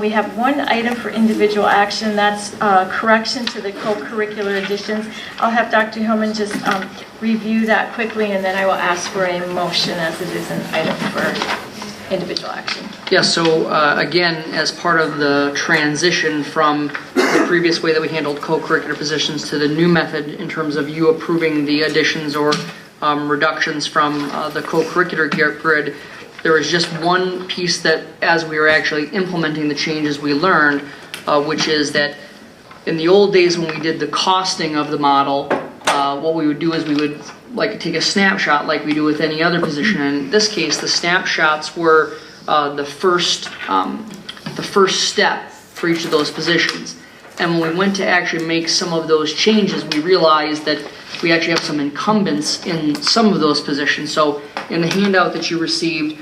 We have one item for individual action. That's correction to the co-curricular additions. I'll have Dr. Hillman just review that quickly, and then I will ask for a motion as it is an item for individual action. Yeah, so again, as part of the transition from the previous way that we handled co-curricular positions to the new method in terms of you approving the additions or reductions from the co-curricular grid, there was just one piece that as we were actually implementing the changes we learned, which is that in the old days when we did the costing of the model, what we would do is we would take a snapshot like we do with any other position. And in this case, the snapshots were the first step for each of those positions. And when we went to actually make some of those changes, we realized that we actually have some incumbents in some of those positions. So in the handout that you received,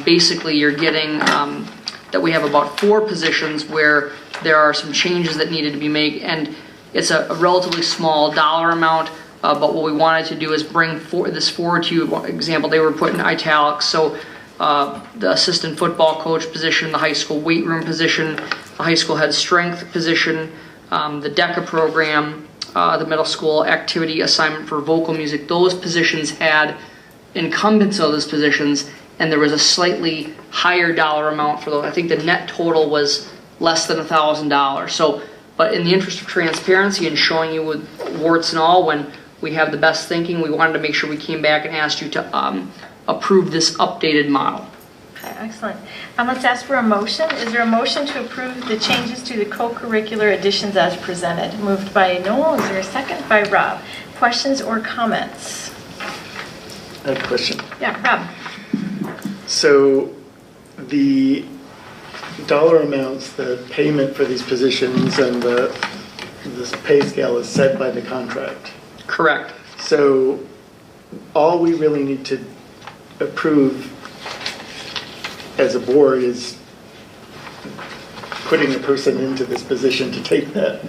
basically you're getting that we have about 4 positions where there are some changes that needed to be made, and it's a relatively small dollar amount, but what we wanted to do is bring this forward to you. Example, they were put in italics, so the assistant football coach position, the high school weight room position, the high school head strength position, the DECA program, the middle school activity assignment for vocal music. Those positions had incumbents of those positions, and there was a slightly higher dollar amount for those. I think the net total was less than $1,000. So, but in the interest of transparency and showing you with warts and all, when we have the best thinking, we wanted to make sure we came back and asked you to approve this updated model. Okay, excellent. Let's ask for a motion. Is there a motion to approve the changes to the co-curricular additions as presented? Moved by Noel. Is there a second? By Rob. Questions or comments? I have a question. Yeah, Rob. So the dollar amounts, the payment for these positions and this pay scale is set by the contract. Correct. So all we really need to approve as a board is putting a person into this position to take that.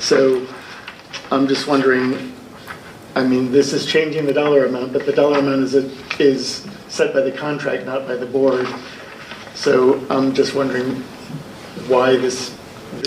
So I'm just wondering, I mean, this is changing the dollar amount, but the dollar amount is set by the contract, not by the board. So I'm just wondering why this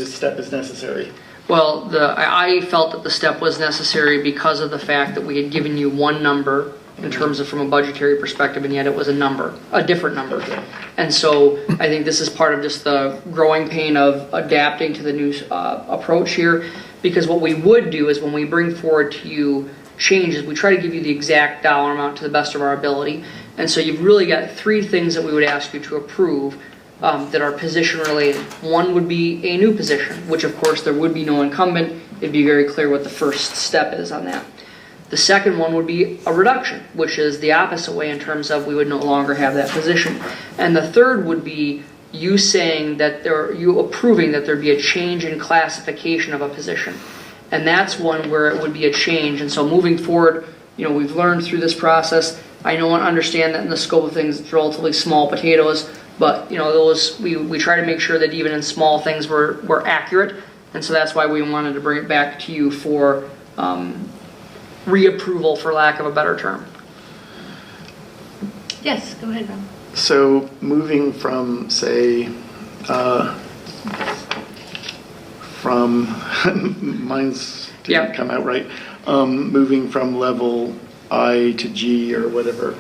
step is necessary. Well, I felt that the step was necessary because of the fact that we had given you one number in terms of from a budgetary perspective, and yet it was a different number. Okay. And so I think this is part of just the growing pain of adapting to the new approach here, because what we would do is when we bring forward to you changes, we try to give you the exact dollar amount to the best of our ability. And so you've really got 3 things that we would ask you to approve that are position related. One would be a new position, which of course there would be no incumbent. It'd be very clear what the first step is on that. The second one would be a reduction, which is the opposite way in terms of we would no longer have that position. And the third would be you saying that you approving that there be a change in classification of a position. And that's one where it would be a change. And so moving forward, we've learned through this process. I know and understand that in the scope of things, it's relatively small potatoes, but those we try to make sure that even in small things we're accurate. And so that's why we wanted to bring it back to you for reapproval, for lack of a better term. Yes, go ahead, Rob. So moving from, say, from, mine's didn't Yep. come out right, moving from level I to G or whatever.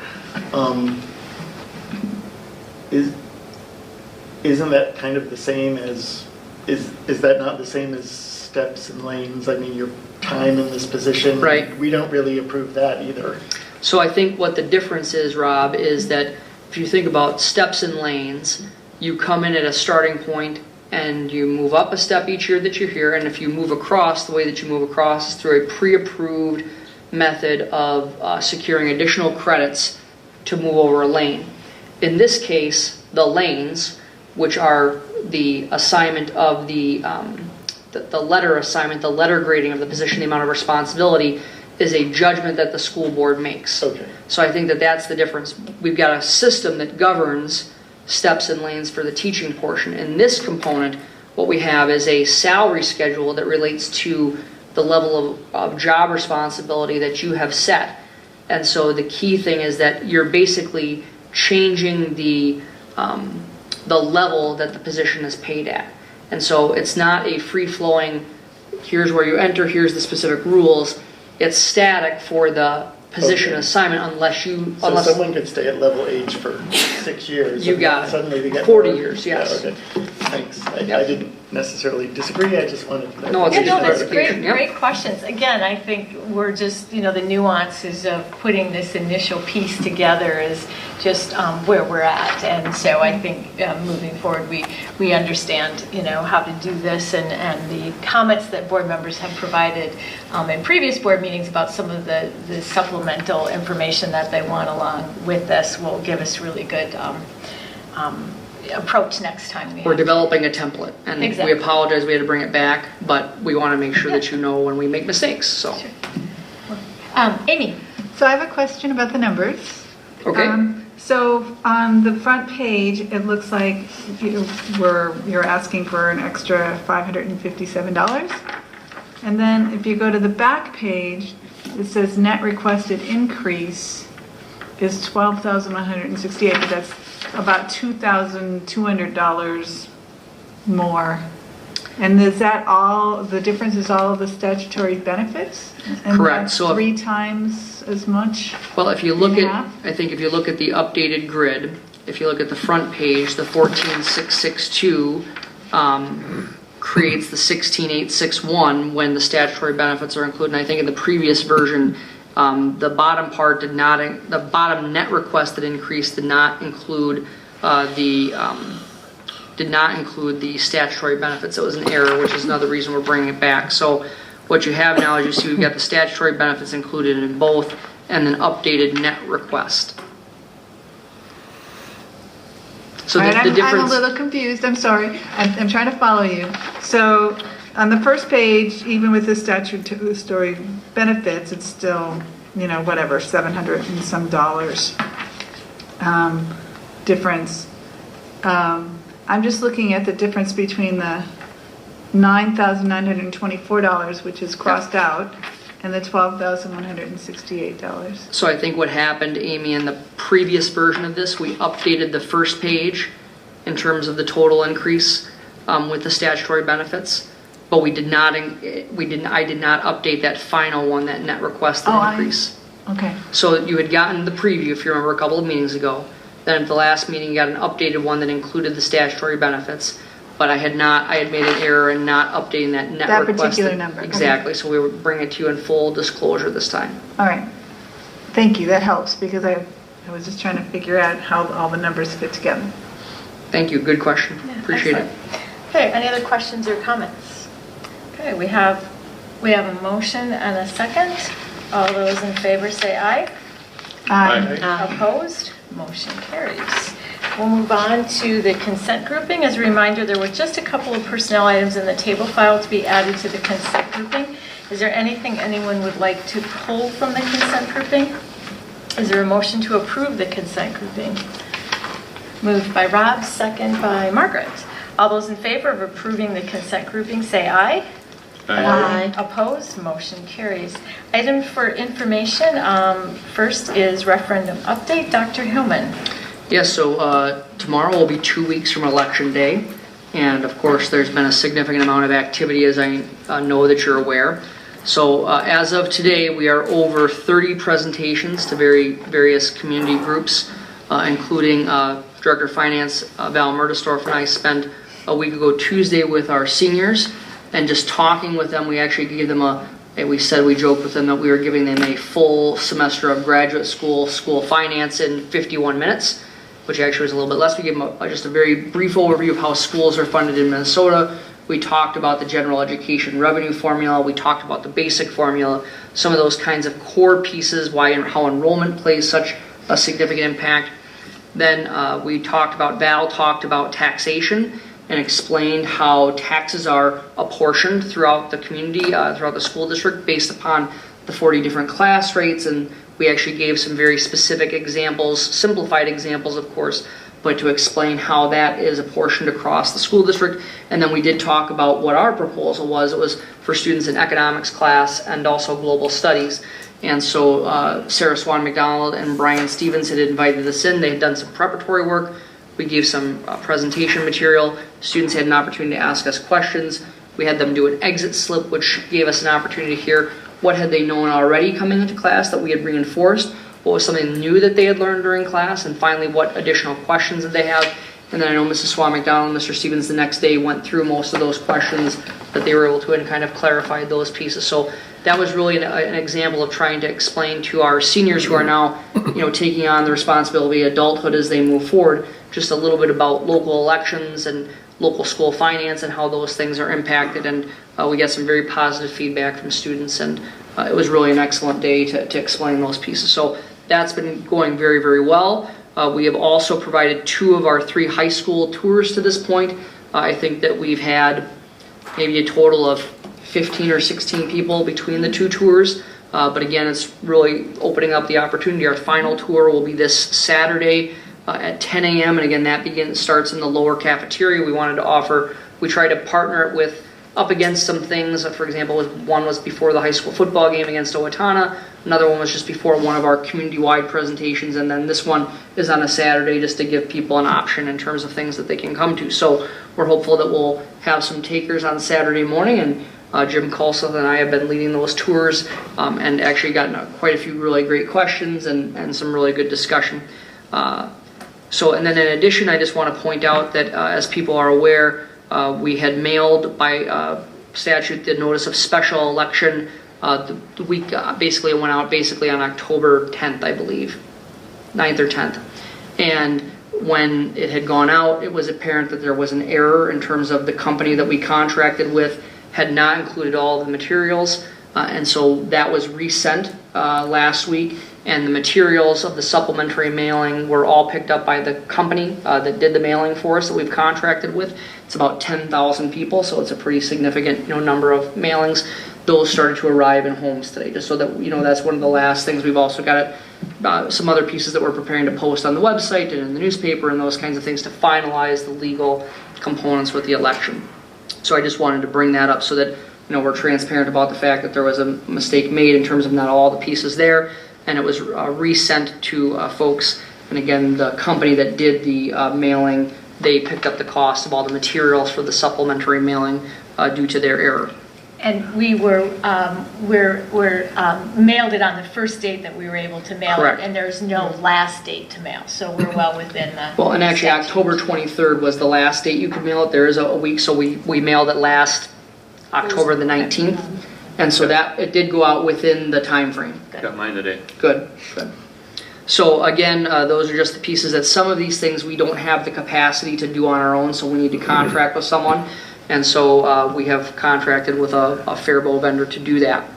Isn't that kind of the same as, is that not the same as steps and lanes? I mean, your time in this position. Right. We don't really approve that either. So I think what the difference is, Rob, is that if you think about steps and lanes, you come in at a starting point and you move up a step each year that you're here, and if you move across, the way that you move across is through a pre-approved method of securing additional credits to move over a lane. In this case, the lanes, which are the assignment of the letter assignment, the letter grading of the position, the amount of responsibility, is a judgment that the school board makes. Okay. So I think that that's the difference. We've got a system that governs steps and lanes for the teaching portion. In this component, what we have is a salary schedule that relates to the level of job responsibility that you have set. And so the key thing is that you're basically changing the level that the position is paid at. And so it's not a free-flowing, here's where you enter, here's the specific rules. It's static for the position Okay. assignment unless you... So someone could stay at level H for 6 years. You and got it. Suddenly they get 40 more. years, yes. Yeah, okay. Thanks. I didn't necessarily disagree, I just wanted to. No, it's Yeah, a no, good that's clarification, great, yep. great questions. Again, I think we're just, the nuances of putting this initial piece together is just where we're at. And so I think moving forward, we understand, how to do this, and the comments that board members have provided in previous board meetings about some of the supplemental information that they want along with this will give us really good approach next time. We're developing a template, and Exactly. we apologize we had to bring it back, but we want to make sure that you know when we make mistakes, so. Sure. Amy? So I have a question about the numbers. Okay. So on the front page, it looks like you're asking for an extra $557. And then if you go to the back page, it says net requested increase is $12,168, but that's about $2,200 more. And is that all, the difference is all of the statutory benefits? And Correct. that's So if- 3 times as much? Well, if you look Yeah. at, I think if you look at the updated grid, if you look at the front page, the 14,662 creates the 16,861 when the statutory benefits are included. And I think in the previous version, the bottom part the bottom net requested increase did not include the statutory benefits. It was an error, which is another reason we're bringing it back. So what you have now is you see we've got the statutory benefits included in both, and then updated net request. So All right, the I'm difference. a little confused, I'm sorry. I'm trying to follow you. So on the first page, even with the statutory benefits, it's still, whatever, $700 and some difference. I'm just looking at the difference between the $9,924, which is crossed out, and the $12,168. So I think what happened, Amy, in the previous version of this, we updated the first page in terms of the total increase with the statutory benefits, but I did not update that final one, that net requested increase. Okay. So you had gotten the preview, if you remember, a couple of meetings ago. Then at the last meeting, you got an updated one that included the statutory benefits, but I had made an error in not updating that net That requested. particular number, okay. Exactly, so we were bringing it to you in full disclosure this time. All right. Thank you, that helps, because I was just trying to figure out how all the numbers fit together. Thank you, good question, appreciate it. Okay, any other questions or comments? Okay, we have a motion and a second. All those in favor say aye. Aye. Opposed? Motion carries. We'll move on to the consent grouping. As a reminder, there were just a couple of personnel items in the table file to be added to the consent grouping. Is there anything anyone would like to pull from the consent grouping? Is there a motion to approve the consent grouping? Moved by Rob, second by Margaret. All those in favor of approving the consent grouping say aye. Aye. Opposed? Motion carries. Item for information, first is referendum update. Dr. Hillman. Yes, so tomorrow will be 2 weeks from Election Day, And of course, there's been a significant amount of activity, as I know that you're aware. So as of today, we are over 30 presentations to various community groups, including Director of Finance Val Murdestorff and I spent a week ago Tuesday with our seniors and just talking with them. We actually gave them we joked with them that we were giving them a full semester of graduate school finance in 51 minutes, which actually was a little bit less. We gave them just a very brief overview of how schools are funded in Minnesota. We talked about the general education revenue formula. We talked about the basic formula, some of those kinds of core pieces, how enrollment plays such a significant impact. Then Val talked about taxation and explained how taxes are apportioned throughout the community, throughout the school district based upon the 40 different class rates. And we actually gave some very specific examples, simplified examples, of course, but to explain how that is apportioned across the school district. And then we did talk about what our proposal was. It was for students in economics class and also global studies. And so Sarah Swan McDonald and Brian Stevens had invited us in. They had done some preparatory work. We gave some presentation material. Students had an opportunity to ask us questions. We had them do an exit slip, which gave us an opportunity to hear what had they known already coming into class that we had reinforced, what was something new that they had learned during class, and finally what additional questions did they have. And then I know Mrs. Swan McDonald and Mr. Stevens the next day went through most of those questions that they were able to and kind of clarified those pieces. So that was really an example of trying to explain to our seniors who are now, taking on the responsibility of adulthood as they move forward, just a little bit about local elections and local school finance and how those things are impacted. And we got some very positive feedback from students, and it was really an excellent day to explain those pieces. So that's been going very, very well. We have also provided 2 of our 3 high school tours to this point. I think that we've had maybe a total of 15 or 16 people between the 2 tours. But again, it's really opening up the opportunity. Our final tour will be this Saturday at 10 a.m. And again, that starts in the lower cafeteria. We tried to partner it with up against some things. For example, one was before the high school football game against Owatonna. Another one was just before one of our community-wide presentations. And then this one is on a Saturday just to give people an option in terms of things that they can come to. So we're hopeful that we'll have some takers on Saturday morning. And Jim Colseth and I have been leading those tours and actually gotten quite a few really great questions and some really good discussion. And then in addition, I just want to point out that as people are aware, we had mailed by statute the notice of special election the week, basically it went out basically on October 10th, I believe, 9th or 10th. And when it had gone out, it was apparent that there was an error in terms of the company that we contracted with had not included all the materials. And so that was resent last week. And the materials of the supplementary mailing were all picked up by the company that did the mailing for us that we've contracted with. It's about 10,000 people, so it's a pretty significant number of mailings. Those started to arrive in homes today, just so that that's one of the last things. We've also got some other pieces that we're preparing to post on the website and in the newspaper and those kinds of things to finalize the legal components with the election. So I just wanted to bring that up so that we're transparent about the fact that there was a mistake made in terms of not all the pieces there. And it was resent to folks. And again, the company that did the mailing, they picked up the cost of all the materials for the supplementary mailing due to their error. And we were mailed it on the first date that we were able to mail Correct. it, and there's no last date to mail, so we're well within the. Well, and actually, October 23rd was the last date you could mail it. There is a week, so we mailed it last October the 19th, and so that it did go out within the time frame. Got mine today. Good. So again, those are just the pieces that some of these things we don't have the capacity to do on our own, so we need to contract with someone. And so we have contracted with a Faribault vendor to do that.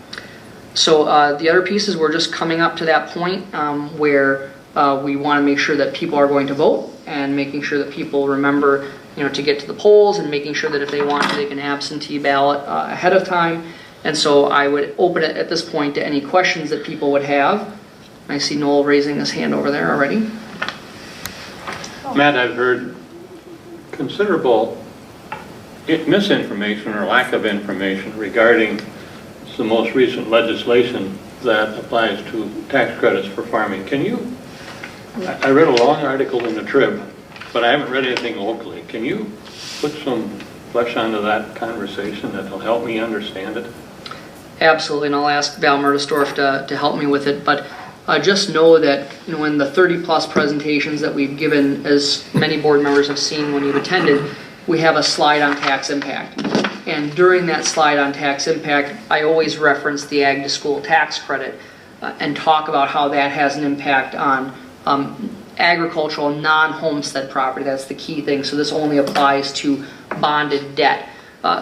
So the other pieces, we're just coming up to that point where we want to make sure that people are going to vote and making sure that people remember, to get to the polls and making sure that if they want to, they can absentee ballot ahead of time. And so I would open it at this point to any questions that people would have. I see Noel raising his hand over there already. Matt, I've heard considerable misinformation or lack of information regarding the most recent legislation that applies to tax credits for farming. I read a long article in the Trib but I haven't read anything locally. Can you put some flesh onto that conversation that'll help me understand it? Absolutely, and I'll ask Val Murdersdorf to help me with it, but just know that, you know, in the 30-plus presentations that we've given, as many board members have seen when you've attended, we have a slide on tax impact. And during that slide on tax impact, I always reference the ag to school tax credit and talk about how that has an impact on agricultural non-homestead property. That's the key thing. So this only applies to bonded debt.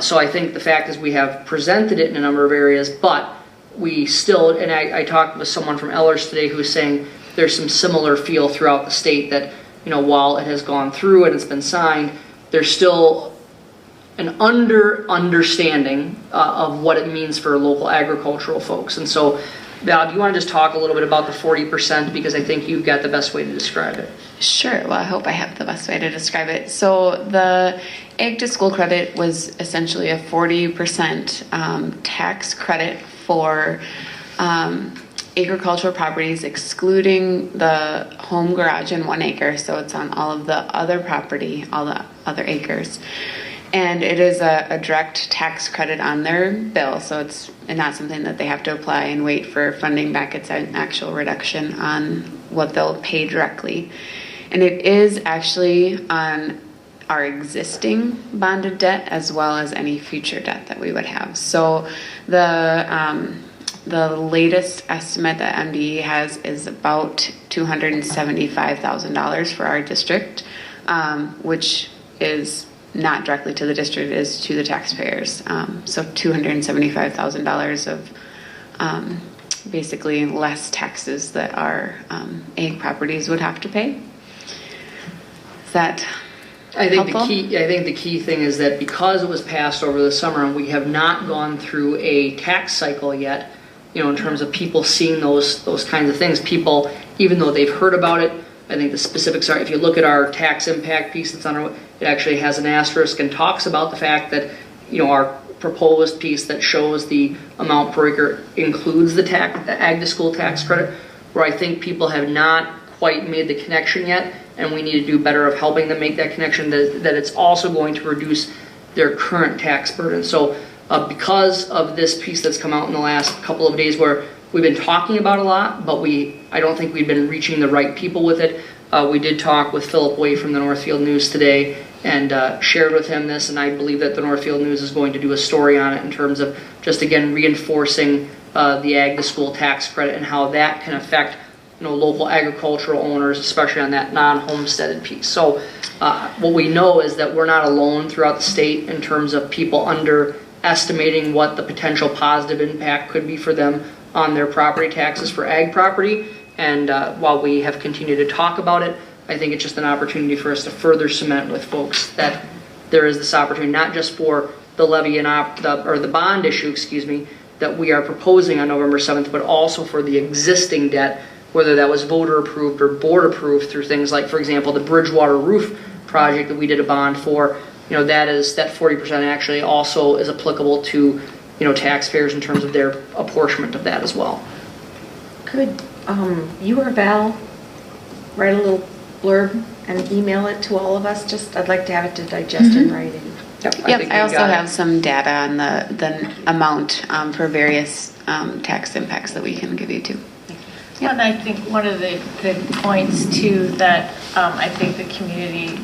So I think the fact is we have presented it in a number of areas, but we still, and I talked with someone from Ellers today who was saying there's some similar feel throughout the state that, you know, while it has gone through and it's been signed, there's still an understanding of what it means for local agricultural folks. And so, Val, do you want to just talk a little bit about the 40%, because I think you've got the best way to describe it. Sure. Well, I hope I have the best way to describe it. So the ag to school credit was essentially a 40% tax credit for agricultural properties, excluding the home garage and 1 acre. So it's on all of the other property, all the other acres. And it is a direct tax credit on their bill. So it's not something that they have to apply and wait for funding back. It's an actual reduction on what they'll pay directly. And it is actually on our existing bonded debt as well as any future debt that we would have. So the latest estimate that MDE has is about $275,000 for our district, which is not directly to the district, it is to the taxpayers. So $275,000 of basically less taxes that our ag properties would have to pay. Is that helpful? I think the key thing is that because it was passed over the summer and we have not gone through a tax cycle yet, you know, in terms of people seeing those kinds of things, people, even though they've heard about it, I think the specifics are, if you look at our tax impact piece that's on our, it actually has an asterisk and talks about the fact that, you know, our proposed piece that shows the amount per acre includes the ag to school tax credit, where I think people have not quite made the connection yet, and we need to do better of helping them make that connection, that it's also going to reduce their current tax burden. So because of this piece that's come out in the last couple of days, where we've been talking about a lot, but I don't think we've been reaching the right people with it. We did talk with Philip Way from the Northfield News today and shared with him this, and I believe that the Northfield News is going to do a story on it in terms of just, again, reinforcing the ag to school tax credit and how that can affect, you know, local agricultural owners, especially on that non-homesteaded piece. So what we know is that we're not alone throughout the state in terms of people underestimating what the potential positive impact could be for them on their property taxes for ag property. And while we have continued to talk about it, I think it's just an opportunity for us to further cement with folks that there is this opportunity, not just for the levy and the bond issue, that we are proposing on November 7th, but also for the existing debt, whether that was voter approved or board approved through things like, for example, the Bridgewater roof project that we did a bond for. You know, that 40% actually also is applicable to, you know, taxpayers in terms of their apportionment of that as well. Could you or Val write a little blurb and email it to all of us? Just, I'd like to have it to digest in writing. Yep, I also have some data on the amount for various tax impacts that we can give you too. Yeah, and I think one of the points too that I think the community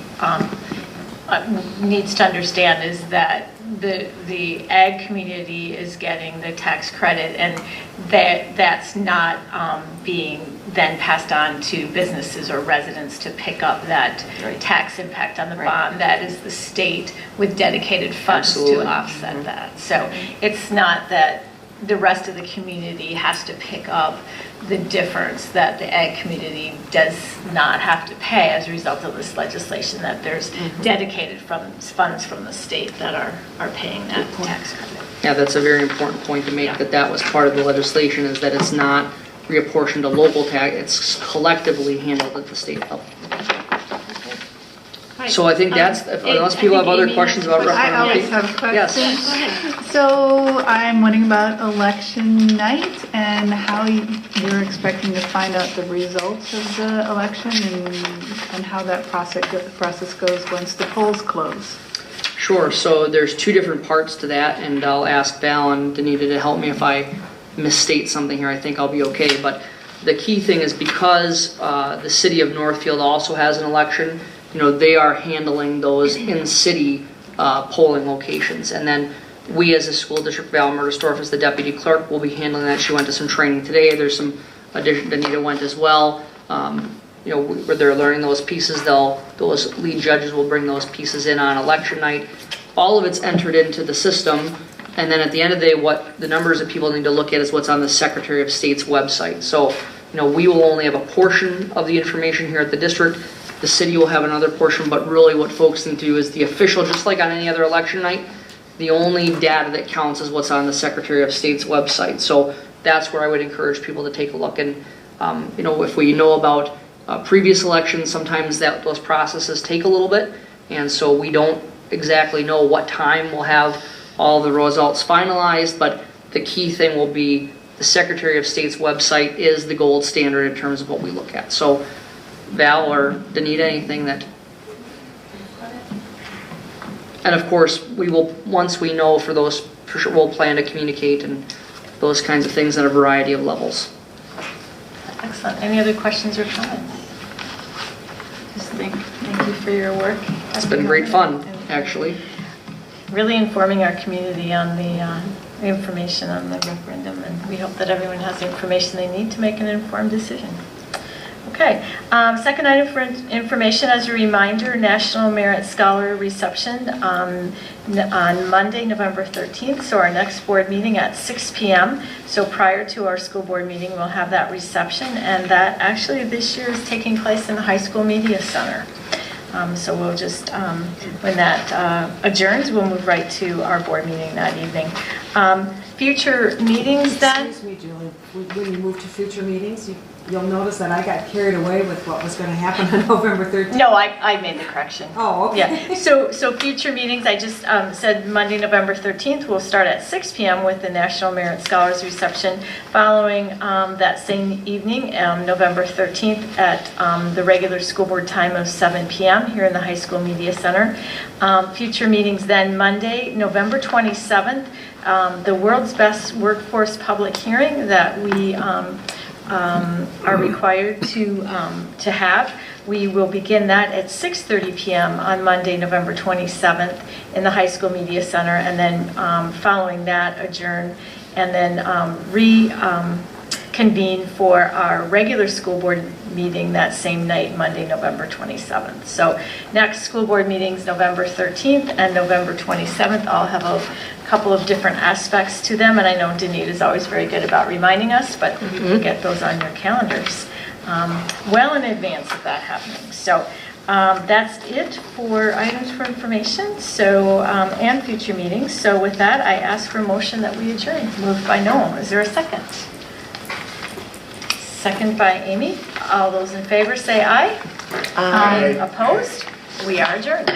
needs to understand is that the ag community is getting the tax credit, and that's not being then passed on to businesses or residents to pick up that tax impact on the bond. That is the state with dedicated funds to offset that. So it's not that the rest of the community has to pick up the difference that the ag community does not have to pay as a result of this legislation, that there's dedicated funds from the state that are paying that tax credit. Yeah, that's a very important point to make, that was part of the legislation, is that it's not reapportioned to local tax, it's collectively handled at the state level. So I think that's, unless people have other questions about I always referendum. have Yes. questions. So I'm wondering about election night and how you're expecting to find out the results of the election and how that process goes once the polls close. Sure, so there's two different parts to that, and I'll ask Val and Danita to help me if I misstate something here. I think I'll be okay, but the key thing is because the city of Northfield also has an election, they are handling those in-city polling locations. And then we as a school district, Val Murdersdorf as the deputy clerk, will be handling that. She went to some training today. There's some addition, Danita went as well. Where they're learning those pieces, those lead judges will bring those pieces in on election night. All of it's entered into the system, and then at the end of the day, what the numbers that people need to look at is what's on the Secretary of State's website. So, we will only have a portion of the information here at the district. The city will have another portion, but really what folks need to do is the official, just like on any other election night, the only data that counts is what's on the Secretary of State's website. So that's where I would encourage people to take a look. And, if we know about previous elections, sometimes those processes take a little bit, and so we don't exactly know what time we'll have all the results finalized, but the key thing will be the Secretary of State's website is the gold standard in terms of what we look at. So Val or Danita, anything that... And of course, we will, once we know for those, for sure, we'll plan to communicate and those kinds of things at a variety of levels. Excellent. Any other questions or comments? Just thank you for your work. It's been great fun, actually. Really informing our community on the information on the referendum, and we hope that everyone has the information they need to make an informed decision. Okay, second item for information, as a reminder, National Merit Scholar Reception on Monday, November 13th, so our next board meeting at 6 p.m. So prior to our school board meeting, we'll have that reception, and that actually this year is taking place in the High School Media Center. So we'll just, when that adjourns, we'll move right to our board meeting that evening. Future meetings then? Excuse me, Julie, when you move to future meetings, you'll notice that I got carried away with what was going to happen on November 13th. No, I made the correction. Oh, okay. Yeah. So future meetings, I just said Monday, November 13th, we'll start at 6 p.m. with the National Merit Scholars Reception. Following that same evening, November 13th, at the regular school board time of 7 p.m. here in the High School Media Center. Future meetings then Monday, November 27th, the World's Best Workforce Public Hearing that we are required to have. We will begin that at 6:30 p.m. on Monday, November 27th in the High School Media Center, and then following that adjourn, and then reconvene for our regular school board meeting that same night, Monday, November 27th. So next school board meetings, November 13th and November 27th, all have a couple of different aspects to them, and I know Danita is always very good about reminding us, but you can get those on your calendars well in advance of that happening. So that's it for items for information, so and future meetings. So with that, I ask for a motion that we adjourn. Moved by Noel. Is there a second? Second by Amy. All those in favor say aye. Aye. Opposed? We are adjourned.